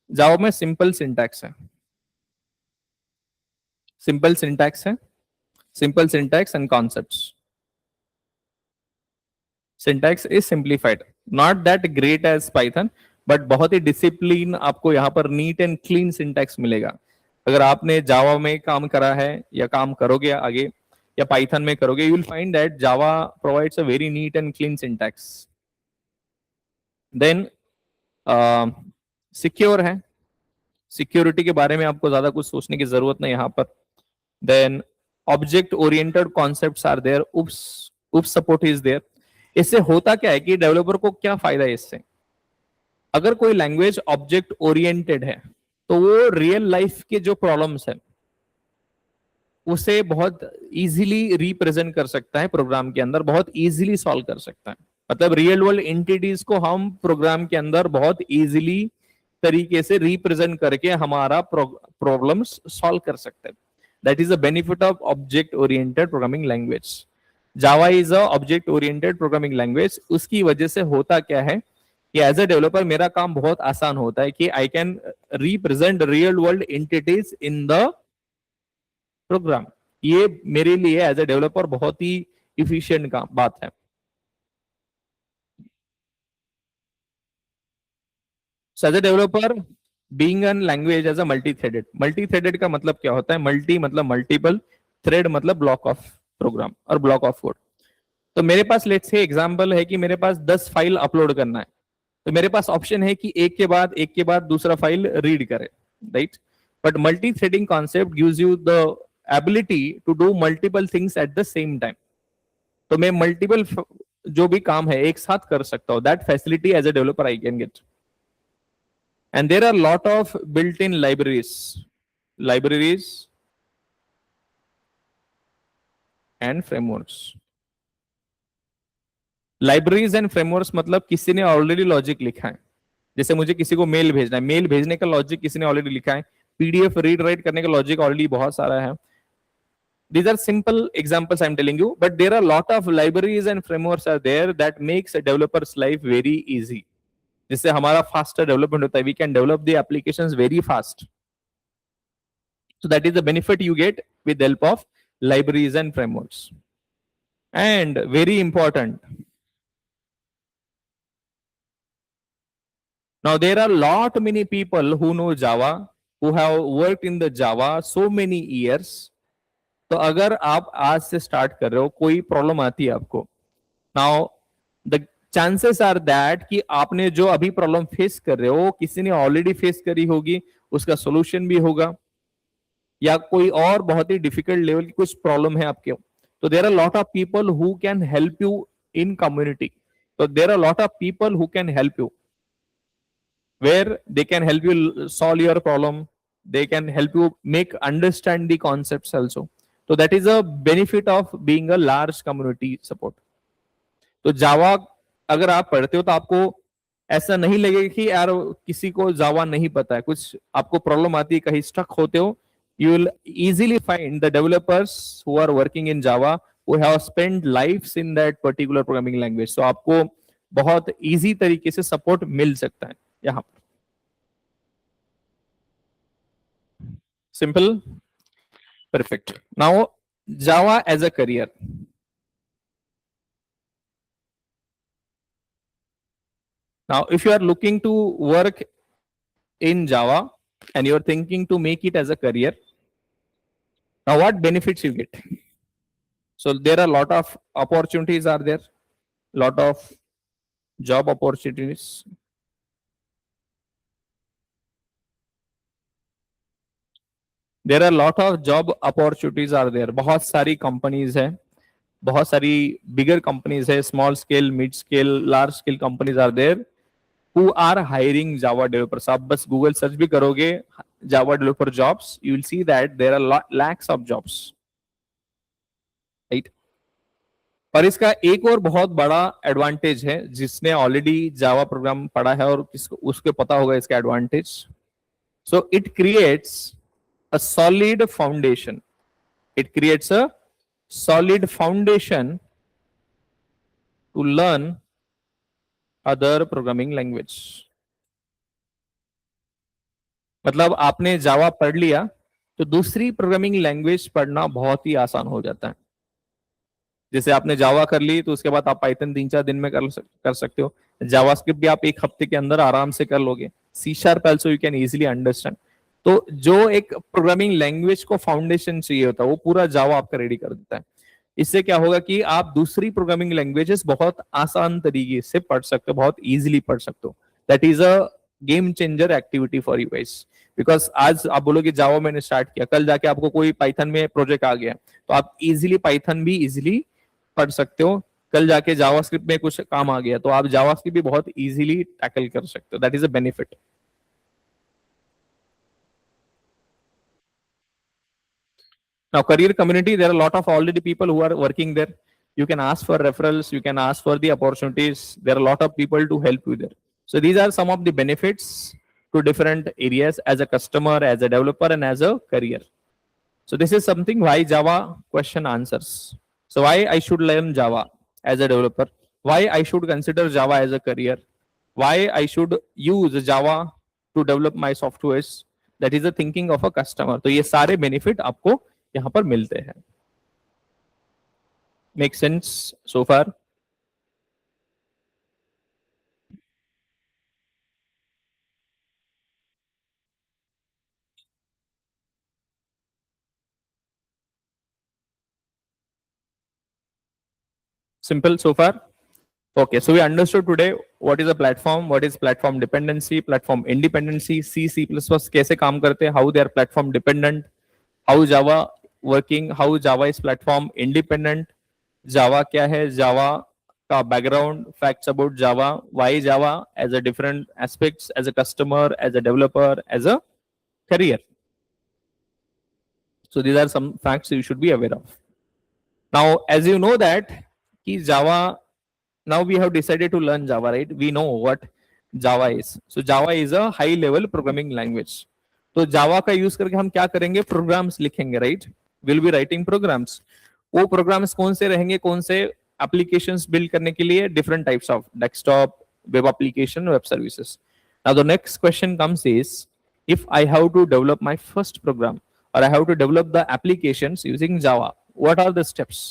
Java में सिंपल सिंटैक्स है, सिंपल सिंटैक्स है, simple syntax and concepts. Syntax is simplified, not that great as Python, but बहुत ही discipline आपको यहाँ पर नीट एंड क्लीन सिंटैक्स मिलेगा। अगर आपने जावा में काम करा है या काम करोगे आगे या पाइथन में करोगे, you will find that Java provides a very neat and clean syntax. Then secure है, सिक्योरिटी के बारे में आपको ज्यादा कुछ सोचने की जरूरत नहीं यहाँ पर। Then object oriented concepts are there, oops support is there. इससे होता क्या है कि डेवलपर को क्या फायदा है इससे, अगर कोई लैंग्वेज ऑब्जेक्ट ओरिएंटेड है तो वो रियल लाइफ के जो प्रॉब्लम्स है उसे बहुत इजीली रिप्रेजेंट कर सकता है प्रोग्राम के अंदर, बहुत इजीली सॉल्व कर सकता है। मतलब रियल वर्ल्ड एंटिटीज को हम प्रोग्राम के अंदर बहुत इजीली तरीके से रिप्रेजेंट करके हमारा प्रॉब्लम्स सॉल्व कर सकते हैं। That is the benefit of object oriented programming language. Java is a object oriented programming language. उसकी वजह से होता क्या है कि एज अ डेवलपर मेरा काम बहुत आसान होता है कि I can represent real world entities in the program. ये मेरे लिए एज अ डेवलपर बहुत ही इफिशिएंट का बात है। So as a developer, being an language as a multi-threaded का मतलब क्या होता है? मल्टी मतलब मल्टीपल, थ्रेड मतलब ब्लॉक ऑफ प्रोग्राम और ब्लॉक ऑफ कोड। तो मेरे पास लेट्स से एग्जांपल है कि मेरे पास 10 फाइल अपलोड करना है, तो मेरे पास ऑप्शन है कि एक के बाद दूसरा फाइल रीड करे, right? But multi threading concept gives you the ability to do multiple things at the same time. तो मैं मल्टीपल जो भी काम है एक साथ कर सकता हूँ। That facility as a developer I can get. And there are a lot of built-in libraries and frameworks. Libraries and frameworks मतलब किसी ने ऑलरेडी लॉजिक लिखा है। जैसे मुझे किसी को मेल भेजना है, मेल भेजने का लॉजिक किसी ने ऑलरेडी लिखा है। पीडीएफ रीड राइट करने का लॉजिक ऑलरेडी बहुत सारा है। These are simple examples I'm telling you, but there are a lot of libraries and frameworks are there that makes a developer's life very easy. जिससे हमारा faster development होता है। We can develop the applications very fast. So that is the benefit you get with the help of libraries and frameworks. And very important, now there are lot many people who know Java, who have worked in the Java so many years. तो अगर आप आज से start कर रहे हो, कोई problem आती है आपको, now the chances are that कि आपने जो अभी प्रॉब्लम फेस कर रहे हो किसी ने ऑलरेडी फेस करी होगी, उसका सोल्यूशन भी होगा, या कोई और बहुत ही डिफिकल्ट लेवल की कुछ प्रॉब्लम है आपके, तो there are lot of people who can help you in community. तो there are lot of people who can help you, where they can help you solve your problem, they can help you make understand the concepts also. So that is a benefit of being a large community support. तो जावा अगर आप पढ़ते हो तो आपको ऐसा नहीं लगेगा कि यार किसी को जावा नहीं पता है, कुछ आपको प्रॉब्लम आती है, कहीं स्टक होते हो, you will easily find the developers who are working in Java who have spent lives in that particular programming language. So आपको बहुत easy तरीके से सपोर्ट मिल सकता है यहाँ पर। Simple, perfect. Now Java as a career. Now if you are looking to work in Java and you are thinking to make it as a career, now what benefits you get? So there are a lot of opportunities are there, lot of job opportunities. There are lot of job opportunities are there. बहुत सारी companies है, बहुत सारी bigger companies है, small scale, mid scale, large scale companies are there who are hiring Java developers. आप बस Google search भी करोगे Java developer jobs, you will see that there are lakhs of jobs, right? और इसका एक और बहुत बड़ा एडवांटेज है, जिसने ऑलरेडी जावा प्रोग्राम पढ़ा है और किसको उसके पता होगा इसका advantage. So it creates a solid foundation. It creates a solid foundation to learn other programming language. मतलब आपने जावा पढ़ लिया तो दूसरी प्रोग्रामिंग लैंग्वेज पढ़ना बहुत ही आसान हो जाता है। जैसे आपने जावा कर ली तो उसके बाद आप पाइथन 3-4 दिन में कर सकते हो। जावास्क्रिप्ट भी आप 1 हफ्ते के अंदर आराम से कर लोगे। C sharp also you can easily understand. तो जो एक प्रोग्रामिंग लैंग्वेज को फाउंडेशन चाहिए होता है वो पूरा जावा आपका रेडी कर देता है। इससे क्या होगा कि आप दूसरी प्रोग्रामिंग लैंग्वेजेस बहुत आसान तरीके से पढ़ सकते हो, बहुत इजीली पढ़ सकते हो। That is a game changer activity for you guys. Because आज आप बोलोगे जावा मैंने स्टार्ट किया, कल जाके आपको कोई पाइथन में प्रोजेक्ट आ गया तो आप इजीली पाइथन भी इजीली पढ़ सकते हो। कल जाके जावास्क्रिप्ट में कुछ काम आ गया तो आप जावास्क्रिप्ट भी बहुत इजीली टैकल कर सकते हो। That is a benefit. Now, career community, there are a lot of already people who are working there. You can ask for referrals, you can ask for the opportunities. There are a lot of people to help you there. So these are some of the benefits to different areas as a customer, as a developer, and as a career. So this is something why Java question answers. So why I should learn Java as a developer? Why I should consider Java as a career? Why I should use Java to develop my softwares? That is the thinking of a customer. तो ये सारे benefit आपको यहाँ पर मिलते हैं। Make sense so far? Simple so far? Okay, so we understood today what is a platform, what is platform dependency, platform independency, C++ कैसे काम करते हैं, how they are platform dependent, how Java working, how Java is platform independent, Java क्या है, Java का background, facts about Java, why Java as a different aspects, as a customer, as a developer, as a career. So these are some facts you should be aware of. Now, as you know that कि Java, now we have decided to learn Java, right? We know what Java is. So Java is a high level programming language. तो जावा का use करके हम क्या करेंगे, programs लिखेंगे, right? Will be writing programs. वो programs कौन से रहेंगे, कौन से एप्लीकेशंस बिल्ड करने के लिए? Different types of desktop, web application, web services. Now the next question comes is, if I have to develop my first program or I have to develop the applications using Java, what are the steps?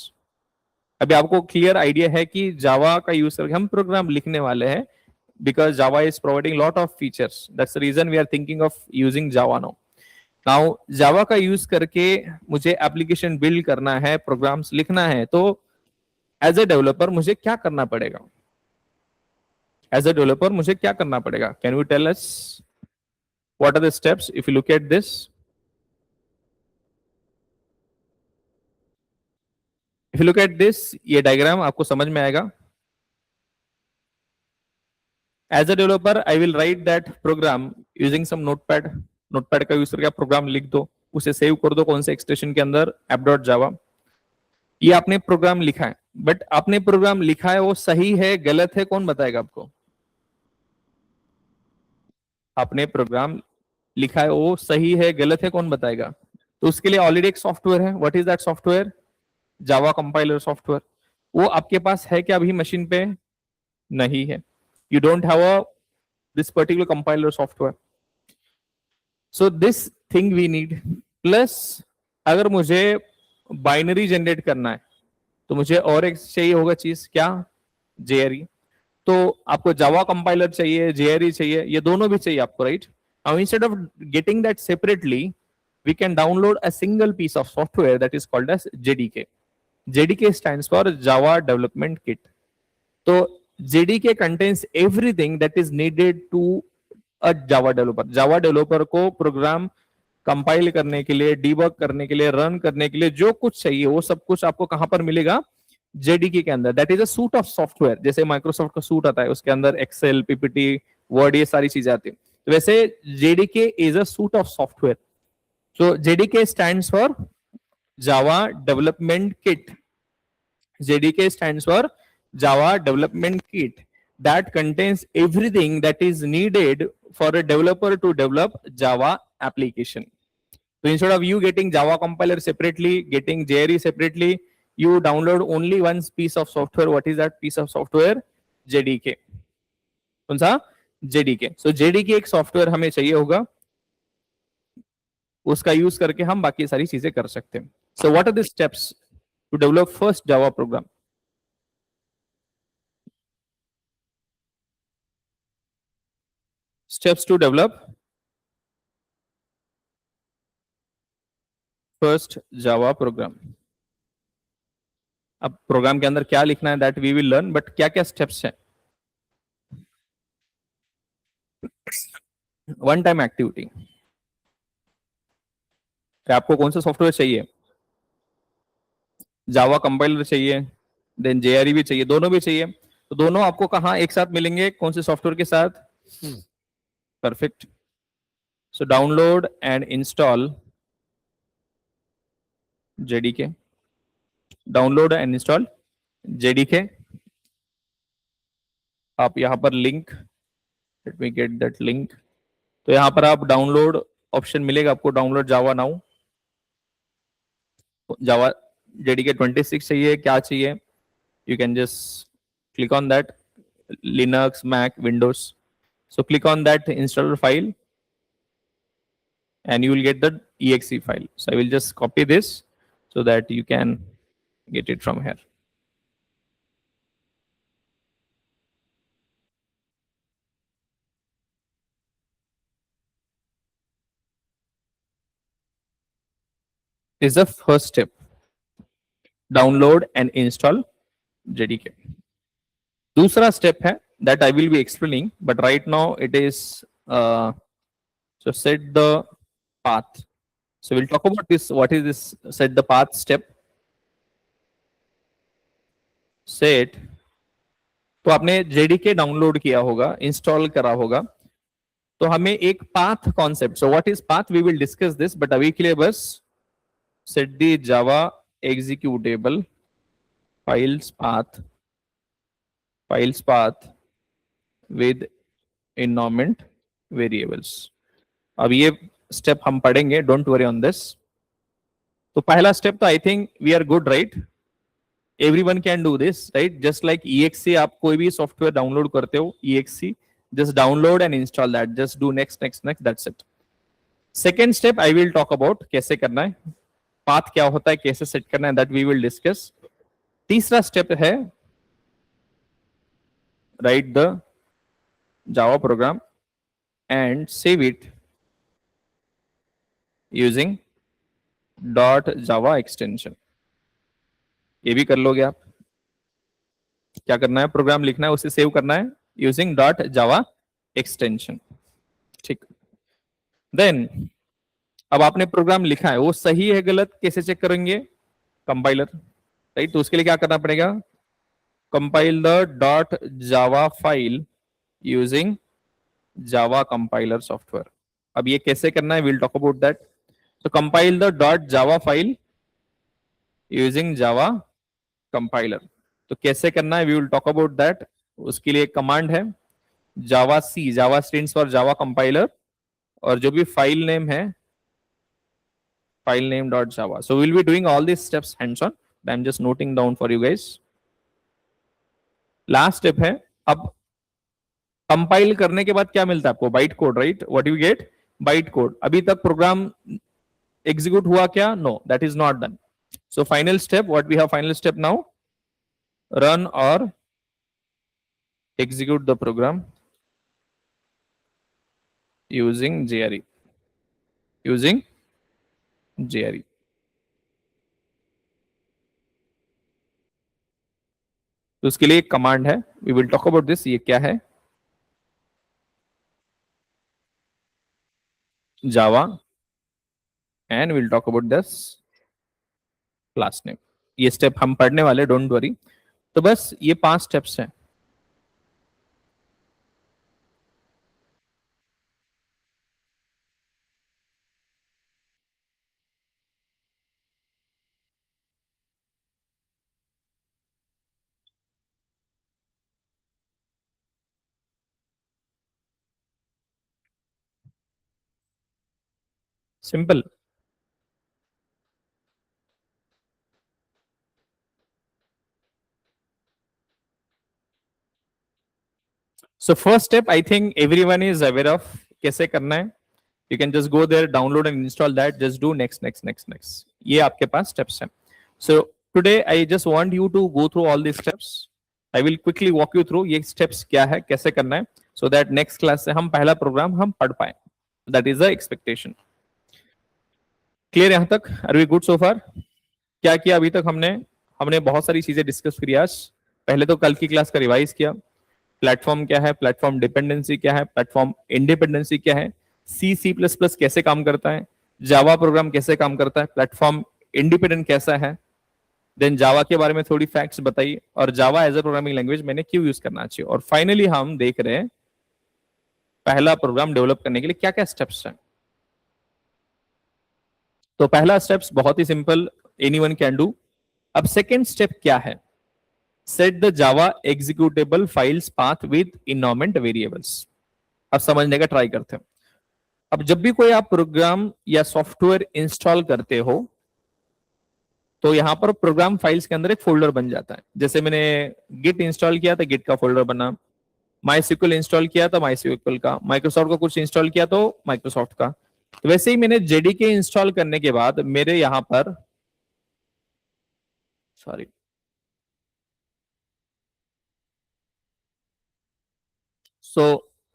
अभी आपको clear idea है कि जावा का use करके हम programme लिखने वाले हैं, because Java is providing lot of features. That's the reason we are thinking of using Java now. Now Java का यूज करके मुझे एप्लीकेशन बिल्ड करना है, प्रोग्राम्स लिखना है, तो एज ए डेवलपर मुझे क्या करना पड़ेगा? एज ए डेवलपर मुझे क्या करना पड़ेगा? Can you tell us what are the steps? If you look at this, if you look at this, ये डायग्राम आपको समझ में आएगा। As a developer, I will write that program using some notepad. notepad का use करके आप programme लिख दो, उसे सेव कर दो कौन से एक्सटेंशन के अंदर, app.java। ये आपने प्रोग्राम लिखा है, बट आपने प्रोग्राम लिखा है वो सही है गलत है कौन बताएगा आपको? आपने प्रोग्राम लिखा है वो सही है गलत है कौन बताएगा? तो उसके लिए ऑलरेडी एक सॉफ्टवेयर है। What is that software? Java compiler software. वो आपके पास है क्या अभी मशीन पे? नहीं है। You don't have a this particular compiler software. So this thing we need. Plus अगर मुझे बाइनरी जनरेट करना है तो मुझे और एक चाहिए होगा चीज, क्या? जेआरई। तो आपको जावा कंपाइलर चाहिए, जेआरई चाहिए, ये दोनों भी चाहिए आपको, right? Now instead of getting that separately, we can download a single piece of software that is called as JDK. JDK stands for Java Development Kit. So JDK contains everything that is needed to a Java developer. Java developer को program compile करने के लिए, debug करने के लिए, run करने के लिए जो कुछ चाहिए वो सब कुछ आपको कहां पर मिलेगा? JDK के अंदर। That is a suit of software. जैसे माइक्रोसॉफ्ट का सूट आता है उसके अंदर एक्सेल, पीपीटी, वर्ड, ये सारी चीजें आती है, तो वैसे JDK is a suit of software. So JDK stands for Java Development Kit. JDK stands for Java Development Kit that contains everything that is needed for a developer to develop Java application. So instead of you getting Java compiler separately, getting JRE separately, you download only one piece of software. What is that piece of software? JDK. कौन सा? JDK. So JDK एक software हमें चाहिए होगा, उसका use करके हम बाकी सारी चीजें कर सकते हैं। So what are the steps? to develop first Java program. Steps to develop first Java program. अब प्रोग्राम के अंदर क्या लिखना है that we will learn, but क्या क्या स्टेप्स हैं. One time activity. आपको कौन सा सॉफ्टवेयर चाहिए? जावा कंपाइलर चाहिए, देन जेआरई भी चाहिए, दोनों भी चाहिए. तो दोनों आपको कहाँ एक साथ मिलेंगे, कौन से सॉफ्टवेयर के साथ? Perfect. So download and install JDK. Download and install JDK. आप यहां पर link, let me get that link. तो यहां पर आप डाउनलोड ऑप्शन मिलेगा आपको, डाउनलोड जावा नाउ. जावा जेडीके 26 चाहिए, क्या चाहिए? You can just click on that. Linux, Mac, Windows. So click on that installer file and you will get the exe file. So I will just copy this so that you can get it from here. This is the first step. Download and install JDK. दूसरा step है that I will be explaining, but right now it is so set the path. So we'll talk about this. What is this set the path step? Set. तो आपने JDK download किया होगा, install करा होगा, तो हमें एक path concept. So what is path? We will discuss this, but अभी के लिए बस set the Java executable files path with environment variables. अब ये स्टेप हम पढ़ेंगे, डोंट वरी ऑन दिस. तो पहला स्टेप तो I think we are good, right? Everyone can do this, right? Just like EXE, आप कोई भी सॉफ्टवेयर डाउनलोड करते हो, EXE, just download and install that. Just do next. That's it. Second step I will talk about कैसे करना है, path क्या होता है, कैसे सेट करना है, that we will discuss. तीसरा स्टेप है write the Java program and save it using .java extension. ये भी कर लोगे आप. क्या करना है? प्रोग्राम लिखना है, उसे सेव करना है यूजिंग .java extension. ठीक. देन अब आपने प्रोग्राम लिखा है, वो सही है गलत कैसे चेक करेंगे? Compiler, right? तो उसके लिए क्या करना पड़ेगा? Compile the .java file using Java compiler software. अब ये कैसे करना है? Will talk about that. तो compile the .java file using Java compiler. तो कैसे करना है? We will talk about that. उसके लिए एक कमांड है Java C. Java stands for Java compiler, और जो भी फाइल नेम है file name.java. So we'll be doing all these steps hands on. I'm just noting down for you guys. Last step है, अब कंपाइल करने के बाद क्या मिलता है आपको? Byte code, right? What you get? Byte code. अभी तक प्रोग्राम एग्जीक्यूट हुआ क्या? No, that is not done. So final step, what we have final step now? Run और execute the program using JRE. तो उसके लिए एक कमांड है, we will talk about this. ये क्या है? Java and will talk about this class name. ये स्टेप हम पढ़ने वाले, डोंट वरी. तो बस ये 5 स्टेप्स हैं. Simple. So first step, I think everyone is aware of कैसे करना है. You can just go there, download and install that. Just do next. ये आपके पास steps हैं. So Today I just want you to go through all these steps. I will quickly walk you through ये steps क्या है, कैसे करना है, so that next class से हम पहला program हम पढ़ पाए. That is the expectation. Clear यहाँ तक? Are we good so far? क्या किया अभी तक हमने? हमने बहुत सारी चीजें डिस्कस करी आज. पहले तो कल की क्लास का रिवाइज किया. प्लेटफॉर्म क्या है, प्लेटफॉर्म डिपेंडेंसी क्या है, प्लेटफॉर्म इंडिपेंडेंसी क्या है, सी प्लस प्लस कैसे काम करता है, जावा प्रोग्राम कैसे काम करता है, प्लेटफॉर्म इंडिपेंडेंट कैसा है, देन जावा के बारे में थोड़ी फैक्ट्स बताई, और जावा एज ए प्रोग्रामिंग लैंग्वेज मैंने क्यों यूज करना चाहिए, और फाइनली हम देख रहे हैं पहला प्रोग्राम डेवलप करने के लिए क्या क्या स्टेप्स हैं. तो पहला स्टेप्स बहुत ही सिंपल, एनीवन कैन डू. अब सेकेंड स्टेप क्या है? Set the Java executable files path with environment variables. अब समझने का ट्राई करते हैं. अब जब भी कोई आप प्रोग्राम या सॉफ्टवेयर इंस्टॉल करते हो तो यहां पर प्रोग्राम फाइल्स के अंदर एक फोल्डर बन जाता है. जैसे मैंने गिट इंस्टॉल किया था, गिट का फोल्डर बना. माईसीक्वल इंस्टॉल किया था, माईसीक्वल का. माइक्रोसॉफ्ट का कुछ इंस्टॉल किया तो माइक्रोसॉफ्ट का. तो वैसे ही मैंने जेडीके इंस्टॉल करने के बाद मेरे यहां पर सॉरी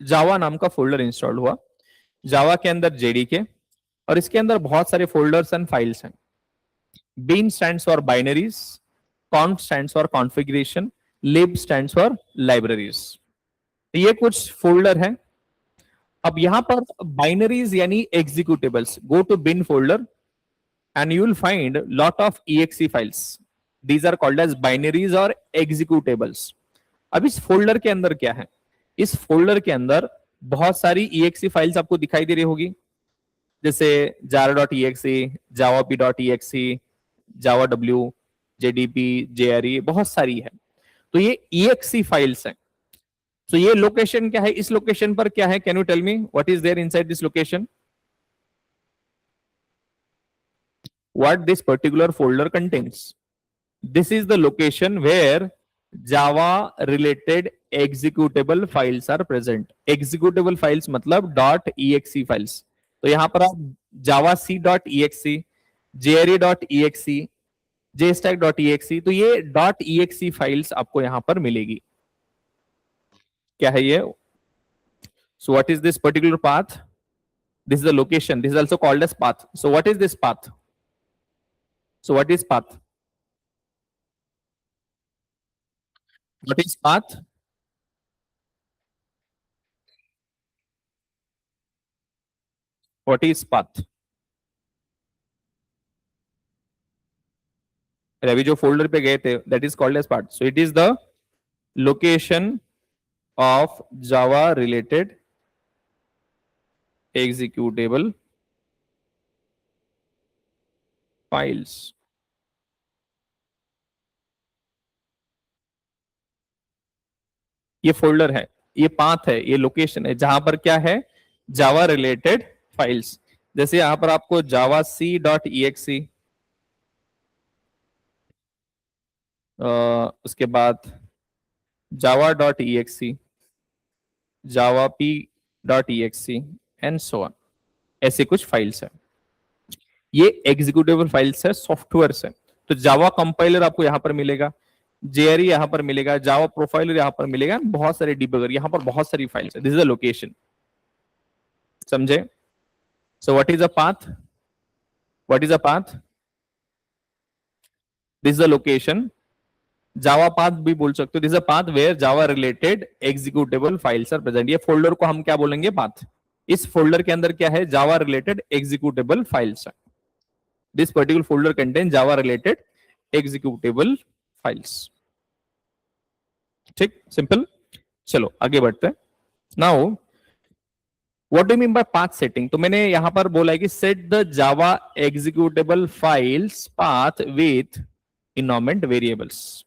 जावा नाम का फोल्डर इंस्टॉल हुआ. जावा के अंदर जेडीके, और इसके अंदर बहुत सारे फोल्डर्स एंड फाइल्स हैं. Bin stands for binaries, conf stands for configuration, lib stands for libraries. ये कुछ फोल्डर हैं. अब यहां पर बाइनरीज यानी executables, go to bin folder and you will find lot of exe files. These are called as binaries or executables. अब इस folder के अंदर क्या है? इस फोल्डर के अंदर बहुत सारी exe फाइल्स आपको दिखाई दे रही होगी, जैसे jar.exe, javap.exe, javaw, jdp, jre, बहुत सारी है. तो ये exe फाइल्स हैं. तो ये लोकेशन क्या है? इस लोकेशन पर क्या है? Can you tell me what is there inside this location? What this particular folder contains? This is the location where Java related executable files are present. Executable files मतलब .exe files. तो यहां पर आप javac.exe, jre.exe, jstack.exe, तो ये .exe files आपको यहां पर मिलेगी. क्या है ये? So what is this particular path? This is the location. This is also called as path. So what is this path? So what is path? What is path? What is path? अभी जो folder पे गए थे, that is called as path. So it is the location of Java related executable files. ये folder है, ये path है, ये लोकेशन है जहां पर क्या है? Java related files. जैसे यहां पर आपको जावा C dot E X C, उसके बाद Java dot E X C, Java P dot E X C and so on, ऐसे कुछ फाइल्स है. ये एग्जीक्यूटेबल फाइल्स है, सॉफ्टवेयर है. तो जावा कंपाइलर आपको यहां पर मिलेगा, जेआरई यहां पर मिलेगा, जावा प्रोफाइलर यहां पर मिलेगा, बहुत सारे डिबगर, यहां पर बहुत सारी फाइल्स है. This is the location. समझे? So what is a path? What is a path? This is the location. Java path भी बोल सकते हो. This is a path where Java related executable files are present. ये folder को हम क्या बोलेंगे? पाथ. इस फोल्डर के अंदर क्या है? जावा रिलेटेड एग्जीक्यूटेबल फाइल्स है. This particular folder contain Java related executable files. ठीक, सिंपल. चलो आगे बढ़ते हैं. Now what do mean by path setting? तो मैंने यहां पर बोला है कि set the Java executable files path with environment variables.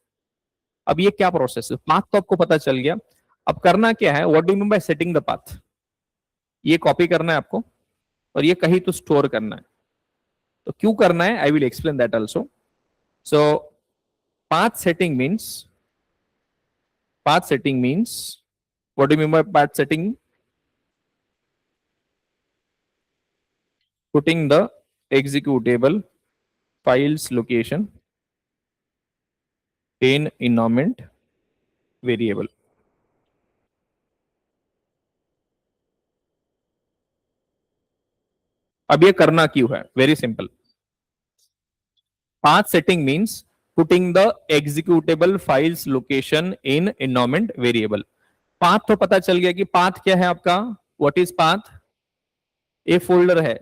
अब ये क्या प्रोसेस है? पाथ तो आपको पता चल गया. अब करना क्या है? What do mean bye setting the path? ये कॉपी करना है आपको और ये कहीं तो स्टोर करना है. तो क्यों करना है? I will explain that also. So path setting means, path setting means, what do you mean by path setting? Putting the executable files location in environment variable. अब ये करना क्यों है? Very simple. Path setting means putting the executable files location in environment variable. Path तो पता चल गया कि पाथ क्या है आपका. What is path? A folder है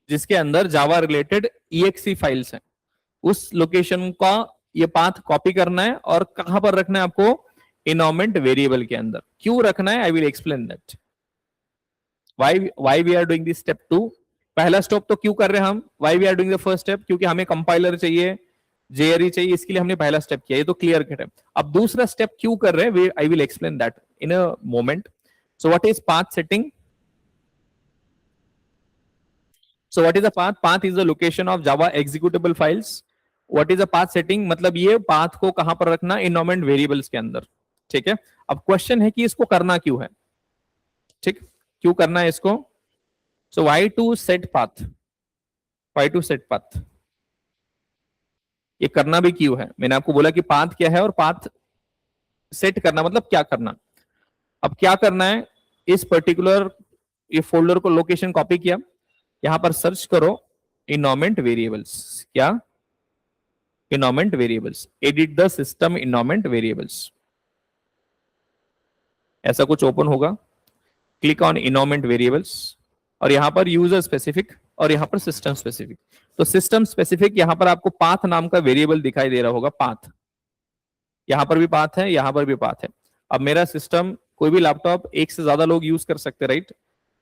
जिसके अंदर जावा रिलेटेड exe फाइल्स हैं. उस लोकेशन का ये पाथ कॉपी करना है और कहां पर रखना है आपको? environment वेरिएबल के अंदर. क्यों रखना है? I will explain that. Why we are doing this step 2. पहला स्टेप तो क्यों कर रहे हैं हम? Why we are doing the first step? क्योंकि हमें कंपाइलर चाहिए, जेआरई चाहिए, इसके लिए हमने पहला स्टेप किया. ये तो क्लियर कट है. अब दूसरा स्टेप क्यों कर रहे हैं? आई will explain that in a moment. So what is path setting? So what is a path? Path is the location of Java executable files. What is a path setting? मतलब ये path को कहां पर रखना? environment variables के अंदर. ठीक है. अब क्वेश्चन है कि इसको करना क्यों है? ठीक, क्यों करना है इसको? So why to set path? Why to set path? ये करना भी क्यों है? मैंने आपको बोला कि पाथ क्या है और पाथ सेट करना मतलब क्या करना. अब क्या करना है? इस पर्टिकुलर ये फोल्डर को लोकेशन कॉपी किया, यहां पर सर्च करो environment variables. क्या? environment variables. edit the system environment variables. ऐसा कुछ ओपन होगा. क्लिक ऑन environment variables और यहां पर यूजर स्पेसिफिक और यहां पर सिस्टम स्पेसिफिक. तो सिस्टम स्पेसिफिक यहां पर आपको पाथ नाम का वेरिएबल दिखाई दे रहा होगा. पाथ यहां पर भी पाथ है, यहां पर भी पाथ है. अब मेरा सिस्टम, कोई भी लैपटॉप एक से ज्यादा लोग यूज कर सकते, राइट?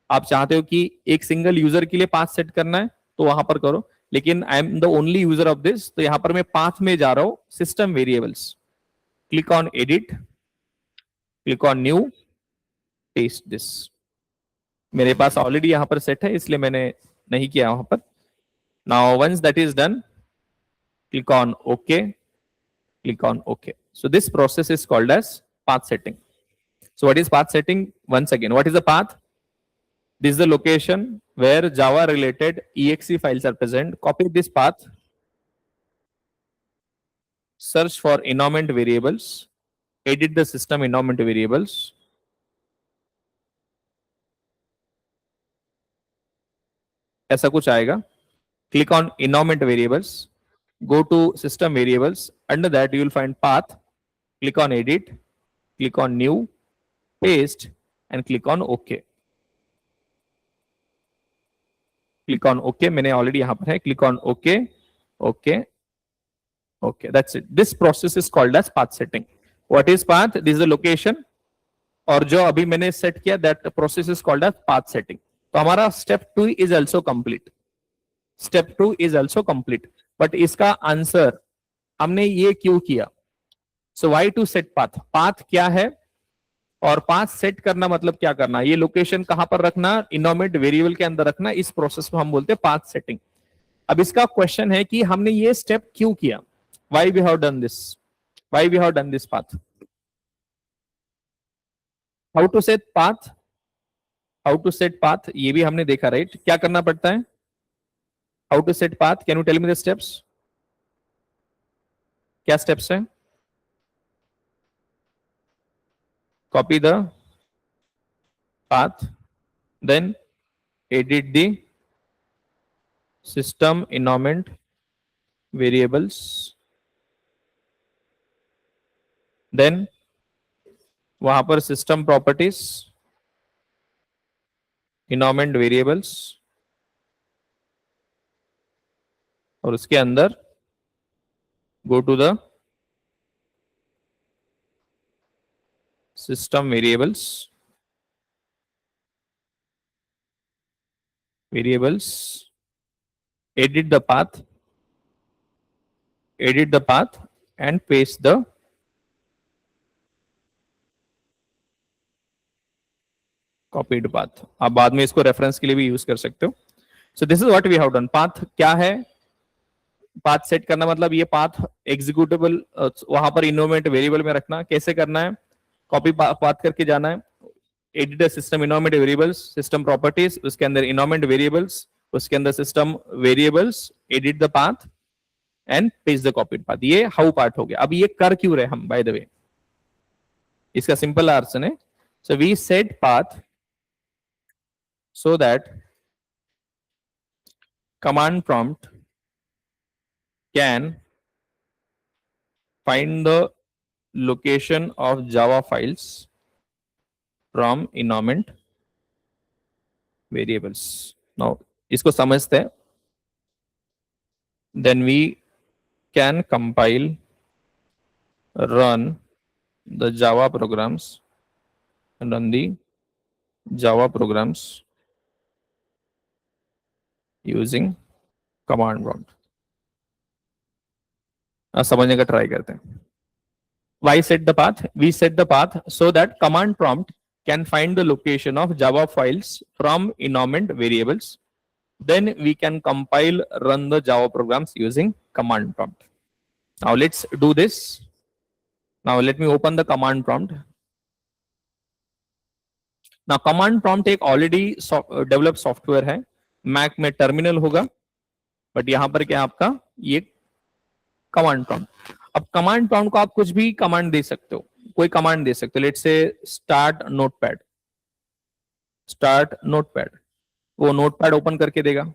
आप चाहते हो कि एक सिंगल यूजर के लिए पाथ सेट करना है तो वहां पर करो, लेकिन I am the only user of this, तो यहां पर मैं पाथ में जा रहा हूं. System variables, click on edit, click on new, paste this. मेरे पास ऑलरेडी यहां पर सेट है इसलिए मैंने नहीं किया वहां पर. Now once that is done, click on okay, click on okay. So this process is called as path setting. So what is path setting? Once again, what is the path? This is the location where Java related exe files are present. Copy this path, search for environment variables, edit the system environment variables. ऐसा कुछ आएगा. Click on environment variables, go to system variables. Under that you will find path. Click on edit, click on new, paste and click on OK. Click on OK. मैंने already यहां पर है. Click on OK, OK, OK. That's it. This process is called as path setting. What is path? This is the location. और जो अभी मैंने set किया, that process is called as path setting. तो हमारा step 2 is also complete. Step 2 is also complete. But इसका answer हमने ये क्यों किया? So why to set path? Path क्या है और पाथ सेट करना मतलब क्या करना? ये लोकेशन कहां पर रखना? environment वेरिएबल के अंदर रखना. इस प्रोसेस को हम बोलते हैं पाथ सेटिंग. अब इसका क्वेश्चन है कि हमने ये स्टेप क्यों किया? Why we have done this? Why we have done this path? How to set path? How to set path? ये भी हमने देखा, राइट? क्या करना पड़ता है? How to set path? Can you tell me the steps? क्या स्टेप्स हैं? Copy the path, then edit the system environment variables, then वहां पर system properties, environment variables और उसके अंदर go to the system variables, edit the path and paste the copied path. आप बाद में इसको रेफरेंस के लिए भी यूज कर सकते हो. So this is what we have done. Path क्या है? पाथ सेट करना मतलब ये पाथ एग्जीक्यूटेबल वहां पर इन्वायरमेंट वेरिएबल में रखना. कैसे करना है? कॉपी पाथ करके जाना है. Edit system environment variables, system properties, उसके अंदर इन्वायरमेंट वेरिएबल्स, उसके अंदर system variables, edit the path and paste the copied path. ये हाउ पार्ट हो गया। अब ये कर क्यों रहे हम, बाय द वे, इसका सिंपल आंसर है, so we set path so that command prompt can find the location of Java files from environment variables. Now इसको समझते हैं, then we can compile, run the Java programs, run the Java programs using command prompt. समझने का try करते हैं। Why set the path? We set the path so that command prompt can find the location of Java files from environment variables. Then we can compile, run the Java programs using command prompt. Now let's do this. Now let me open the command prompt. Now command prompt एक already developed software है, Mac में terminal होगा, but यहाँ पर क्या आपका ये command prompt. अब कमांड प्रॉम्प्ट को आप कुछ भी कमांड दे सकते हो, कोई कमांड दे सकते हो। Let's say start notepad, start notepad, वो नोटपैड ओपन करके देगा,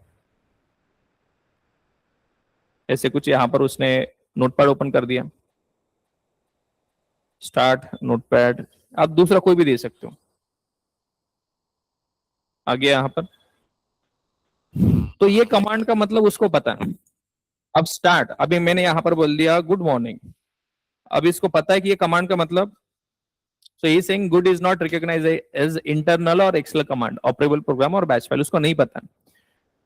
ऐसे कुछ। यहां पर उसने नोटपैड ओपन कर दिया, स्टार्ट नोटपैड। आप दूसरा कोई भी दे सकते हो, आ गया यहां पर। तो ये कमांड का मतलब उसको पता है। अब स्टार्ट, अभी मैंने यहां पर बोल दिया गुड मॉर्निंग, अब इसको पता है कि ये कमांड का मतलब, so he is saying good is not recognized as internal or external command, operable program और बैच फाइल, उसको नहीं पता।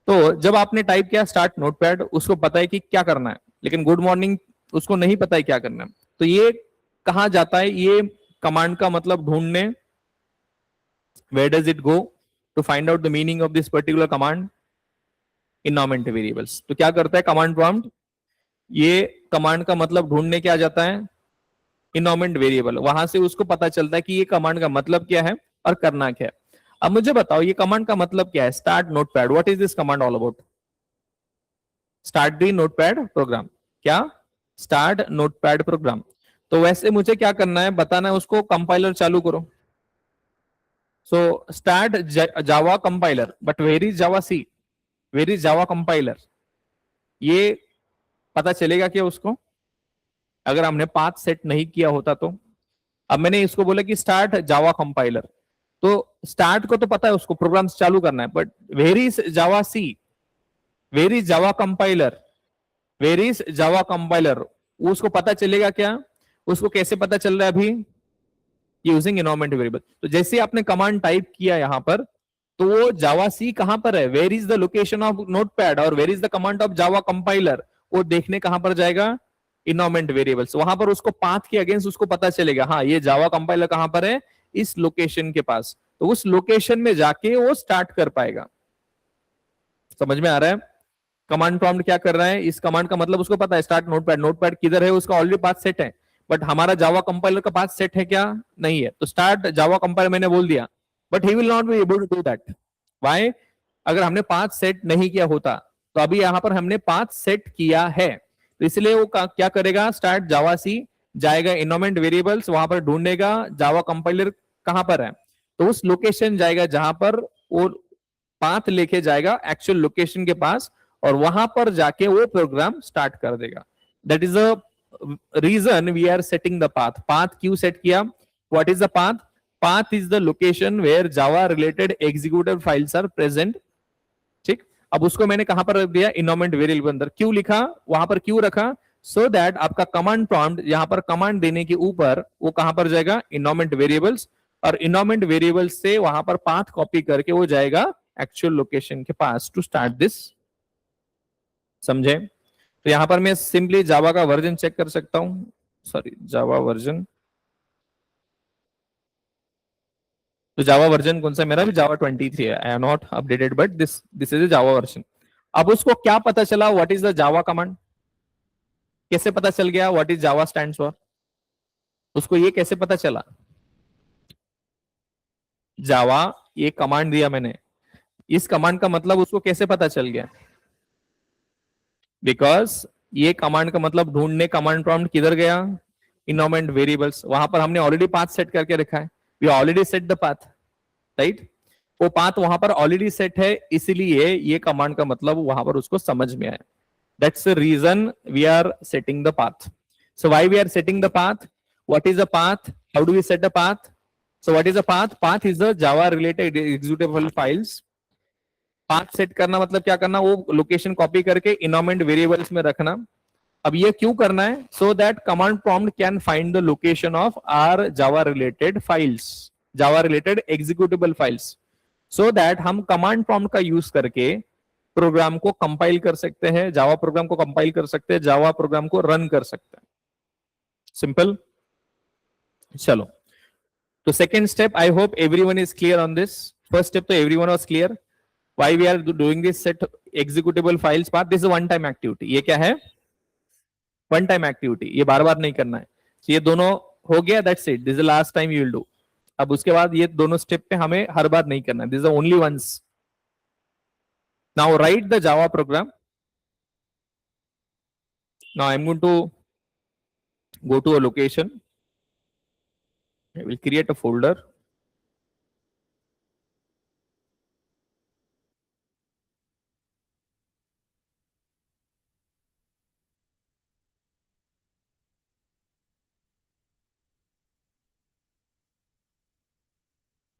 तो जब आपने टाइप किया स्टार्ट नोटपैड, उसको पता है कि क्या करना है, लेकिन गुड मॉर्निंग उसको नहीं पता है क्या करना है। तो ये कहां जाता है, ये कमांड का मतलब ढूंढने, where does it go to find out the meaning of this particular command, environment variables। तो क्या करता है कमांड प्रॉम्प्ट, ये कमांड का मतलब ढूंढने क्या जाता है, इन्वायरमेंट वेरिएबल। वहां से उसको पता चलता है कि ये कमांड का मतलब क्या है और करना क्या है। अब मुझे बताओ ये कमांड का मतलब क्या है, start notepad, what is this command all about? Start the notepad program, क्या स्टार्ट नोटपैड प्रोग्राम। तो वैसे मुझे क्या करना है, बताना है उसको कंपाइलर चालू करो। So start Java compiler, but where is Java C, where is Java compiler, ये पता चलेगा क्या उसको, अगर हमने पाथ सेट नहीं किया होता तो। अब मैंने इसको बोला कि स्टार्ट जावा कंपाइलर, तो स्टार्ट को तो पता है उसको प्रोग्राम्स चालू करना है, but where is Java C, where is Java compiler, where is Java compiler, उसको पता चलेगा क्या, उसको कैसे पता चल रहा है अभी, यूजिंग एनवायरमेंट वेरिएबल। तो जैसे आपने कमांड टाइप किया यहां पर, तो वो जावा सी कहां पर है, where is the location of notepad और where is the command of Java compiler, वो देखने कहां पर जाएगा, इन्वायरमेंट वेरिएबल्स। वहां पर उसको पाथ के अगेंस्ट उसको पता चलेगा, हाँ ये जावा कंपाइलर कहां पर है, इस लोकेशन के पास। तो उस लोकेशन में जाके वो स्टार्ट कर पाएगा। समझ में आ रहा है कमांड प्रॉम्प्ट क्या कर रहा है? इस कमांड का मतलब उसको पता है स्टार्ट नोटपैड, नोटपैड किधर है उसका ऑलरेडी पाथ सेट है, बट हमारा जावा कंपाइलर का पाथ सेट है क्या, नहीं है। तो स्टार्ट जावा कंपाइलर मैंने बोल दिया, but he will not be able to do that. Why? अगर हमने पाथ सेट नहीं किया होता, तो अभी यहां पर हमने पाथ सेट किया है, तो इसलिए वो क्या करेगा, स्टार्ट जावा सी जाएगा इन्वायरमेंट वेरिएबल्स, वहां पर ढूंढेगा जावा कंपाइलर कहां पर है, तो उस लोकेशन जाएगा जहां पर वो पाथ लेके जाएगा एक्चुअल लोकेशन के पास, और वहां पर जाके वो प्रोग्राम स्टार्ट कर देगा। That is a reason we are setting the path. Path क्यों सेट किया? What is the path? Path is the location where Java related executive files are present. ठीक, अब उसको मैंने कहां पर रख दिया, इन्वायरमेंट वेरिएबल अंदर। क्यों लिखा, वहां पर क्यों रखा? सो दैट आपका कमांड प्रॉम्प्ट यहां पर कमांड देने के ऊपर वो कहां पर जाएगा, इन्वायरमेंट वेरिएबल्स, और इन्वायरमेंट वेरिएबल्स से वहां पर पाथ कॉपी करके वो जाएगा एक्चुअल लोकेशन के पास टू स्टार्ट दिस। समझे? तो यहां पर मैं सिंपली जावा का वर्जन चेक कर सकता हूं, सॉरी जावा वर्जन। तो जावा वर्जन कौन सा, मेरा भी जावा 23 है, I am not updated, but this is Java version. अब उसको क्या पता चला, what is the Java command, कैसे पता चल गया what is Java stands for, उसको ये कैसे पता चला? जावा ये कमांड दिया मैंने, इस कमांड का मतलब उसको कैसे पता चल गया? बिकॉज ये कमांड का मतलब ढूंढने, कमांड प्रॉम्प्ट किधर गया, इनोमेंट वेरिएबल्स, वहां पर हमने ऑलरेडी पाथ सेट करके रखा है, we already set the path, right. वो पाथ वहां पर ऑलरेडी सेट है, इसलिए ये कमांड का मतलब वहां पर उसको समझ में आया। That's the reason we are setting the path. So why we are setting the path, what is the path, how do we set the path? So what is a path? Path is the Java related executable files. Path set करना मतलब क्या करना, वो location copy करके इनोमेंट variables में रखना। अब ये क्यों करना है? So that command prompt can find the location of our Java related files, Java related executable files, so that हम कमांड प्रॉम्प्ट का यूज करके प्रोग्राम को कंपाइल कर सकते हैं, जावा प्रोग्राम को कंपाइल कर सकते हैं, जावा प्रोग्राम को रन कर सकते हैं। सिंपल। चलो, तो second step, I hope everyone is clear on this. First step तो everyone was clear, why we are doing this set executable files path, this is one time activity। ये क्या है? वन टाइम एक्टिविटी, ये बार बार नहीं करना है। तो ये दोनों हो गया, that's it, this is the last time you will do. अब उसके बाद ये दोनों स्टेप पे हमें हर बार नहीं करना है, this is only once. Now write the Java program. Now I am going to go to a location, I will create a folder,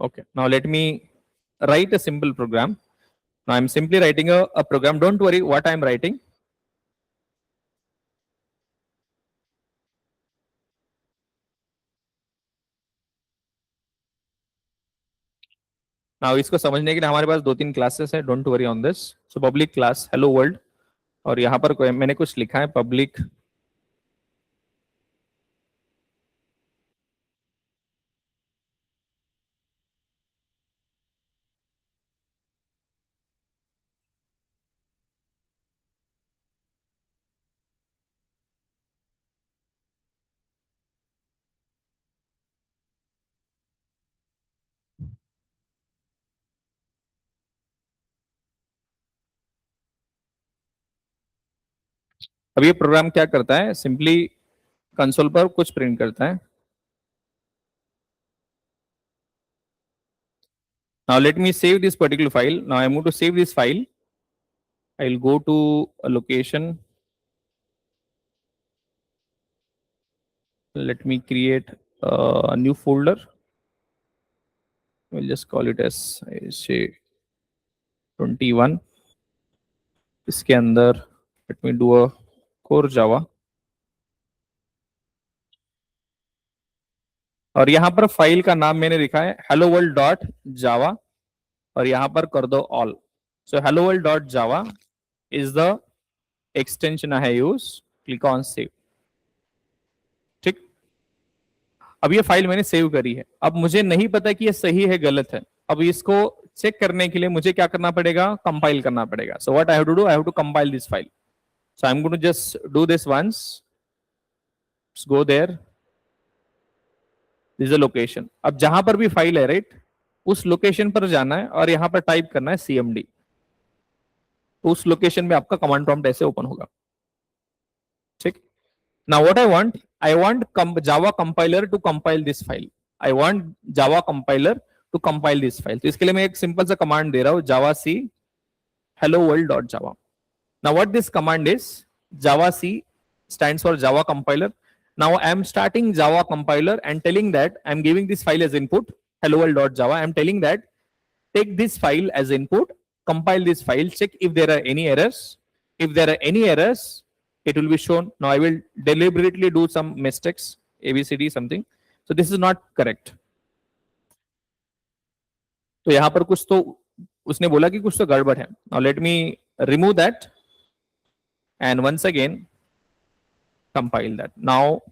okay, now let me write a simple program। Now I'm simply writing a program, don't worry what I'm writing। Now इसको समझने के लिए हमारे पास 2-3 classes है, don't worry on this. So public class hello world, और यहाँ पर मैंने कुछ लिखा है पब्लिक अब ये प्रोग्राम क्या करता है, सिंपली कंसोल पर कुछ प्रिंट करता है। Now let me save this particular file. Now I am going to save this file, I will go to a location, let me create a new folder, we'll just call it as say 21। इसके अंदर let me do a core java, और यहाँ पर file का नाम मैंने लिखा है hello world डॉट जावा, और यहाँ पर कर दो all. So hello world dot Java is the extension I use, click on save. ठीक, अब ये फाइल मैंने सेव करी है। अब मुझे नहीं पता कि ये सही है गलत है, अब इसको चेक करने के लिए मुझे क्या करना पड़ेगा, कंपाइल करना पड़ेगा। So what I have to do, I have to compile this file. So I am going to just do this once, go there, this is the location. अब जहां पर भी फाइल है राइट, उस लोकेशन पर जाना है और यहां पर टाइप करना है cmd, तो उस लोकेशन में आपका कमांड प्रॉम्प्ट ऐसे ओपन होगा। ठीक, now what I want java compiler to compile this file, I want java compiler to compile this file। तो इसके लिए मैं एक सिंपल सा कमांड दे रहा हूं, java c hello world dot java। now what this command is, java c stands for java compiler। now I am starting java compiler and telling that I am giving this file as input, hello world dot java। I am telling that take this file as input, compile this file, check if there are any errors, if there are any errors it will be shown। now I will deliberately do some mistakes, abcd something, so this is not correct। तो यहां पर कुछ तो उसने बोला कि कुछ तो गड़बड़ है। now let me remove that and once again compile that। now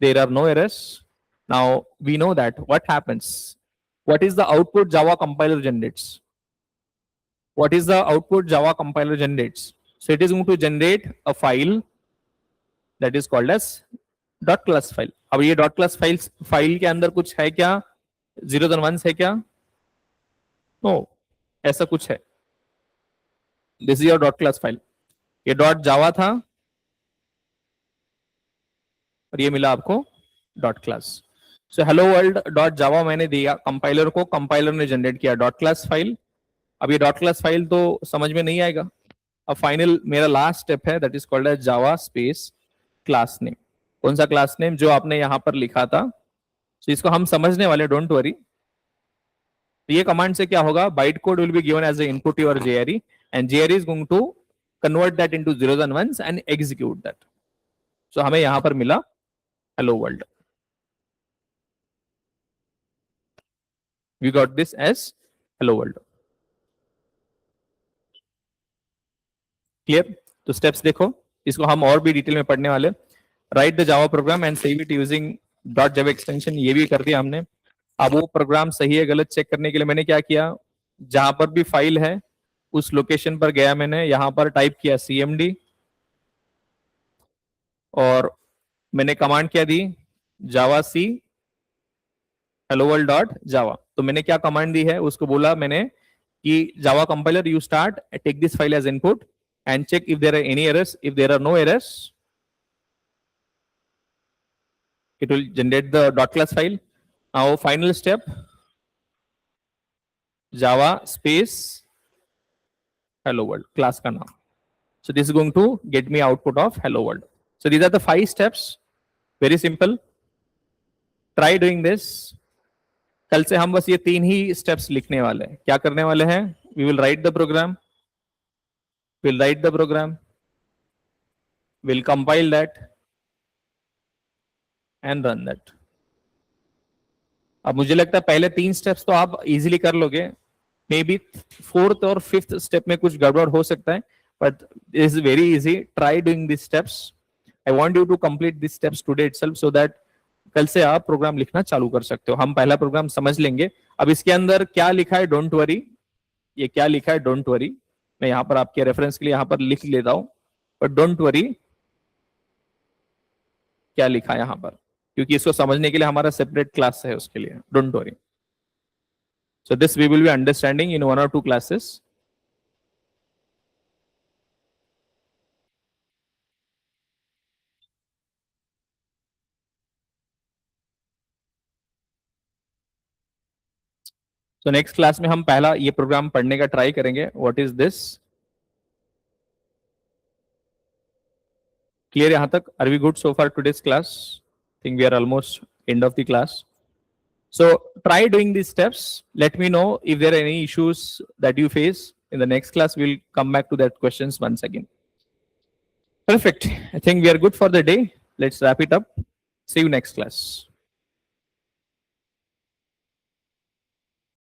there are no errors। now we know that what happens, what is the output java compiler generates, what is the output java compiler generates? so it is going to generate a file that is called as dot class file. अब ये dot class file के अंदर कुछ है क्या, zeros and ones है क्या? No, ऐसा कुछ है। This is your dot class file, ये डॉट जावा था, और ये मिला आपको dot class. So hello world dot जावा मैंने दिया कंपाइलर को, कंपाइलर ने जनरेट किया डॉट क्लास फाइल. अब ये डॉट क्लास फाइल तो समझ में नहीं आएगा. अब फाइनल मेरा लास्ट स्टेप है, that is called as Java space class name. कौन सा क्लास नेम? जो आपने यहां पर लिखा था. तो इसको हम समझने वाले, डोंट वरी. तो ये कमांड से क्या होगा, byte code will be given as a input your JRE and JRE is going to convert that into zeros and ones and execute that. So हमें यहां पर मिला hello world. We got this as hello world. Clear? तो steps देखो, इसको हम और भी डिटेल में पढ़ने वाले. Write the Java program and save it using dot Java extension, ये भी कर दिया हमने. अब वो प्रोग्राम सही है गलत चेक करने के लिए मैंने क्या किया, जहां पर भी फाइल है उस लोकेशन पर गया, मैंने यहां पर टाइप किया CMD और मैंने कमांड क्या दी, जावा सी हेलो वर्ल्ड डॉट जावा. तो मैंने क्या कमांड दी है, उसको बोला मैंने कि Java compiler you start take this file as input and check if there are any errors. If there are no errors, it will generate the dot class file. Now final step, Java space hello world class का नाम. So this is going to get me output of hello world. So these are the 5 steps, very simple. Try doing this. कल से हम बस ये 3 ही steps लिखने वाले हैं. क्या करने वाले हैं? We will write the program. We'll write the program. We'll compile that and run that. अब मुझे लगता है पहले 3 स्टेप्स तो आप इजीली कर लोगे. मे बी 4th और 5th स्टेप में कुछ गड़बड़ हो सकता है, but is very easy. Try doing this steps. I want you to complete this steps today itself so that कल से आप प्रोग्राम लिखना चालू कर सकते हो. हम पहला प्रोग्राम समझ लेंगे. अब इसके अंदर क्या लिखा है डोंट वरी, ये क्या लिखा है डोंट वरी. मैं यहाँ पर आपके रेफरेंस के लिए यहाँ पर लिख लेता हूँ, बट डोंट वरी क्या लिखा है यहाँ पर, क्योंकि इसको समझने के लिए हमारा सेपरेट क्लास है उसके लिए. Don't worry. So this we will be understanding in 1 or 2 classes. So next class में हम पहला ये प्रोग्राम पढ़ने का ट्राई करेंगे. What is this? क्लियर यहाँ तक? Are we good so far today's class? Think we are almost end of the class. So try doing these steps. Let me know if there are any issues that you face. In the next class, we'll come back to that questions once again. Perfect. I think we are good for the day. Let's wrap it up. See you next class.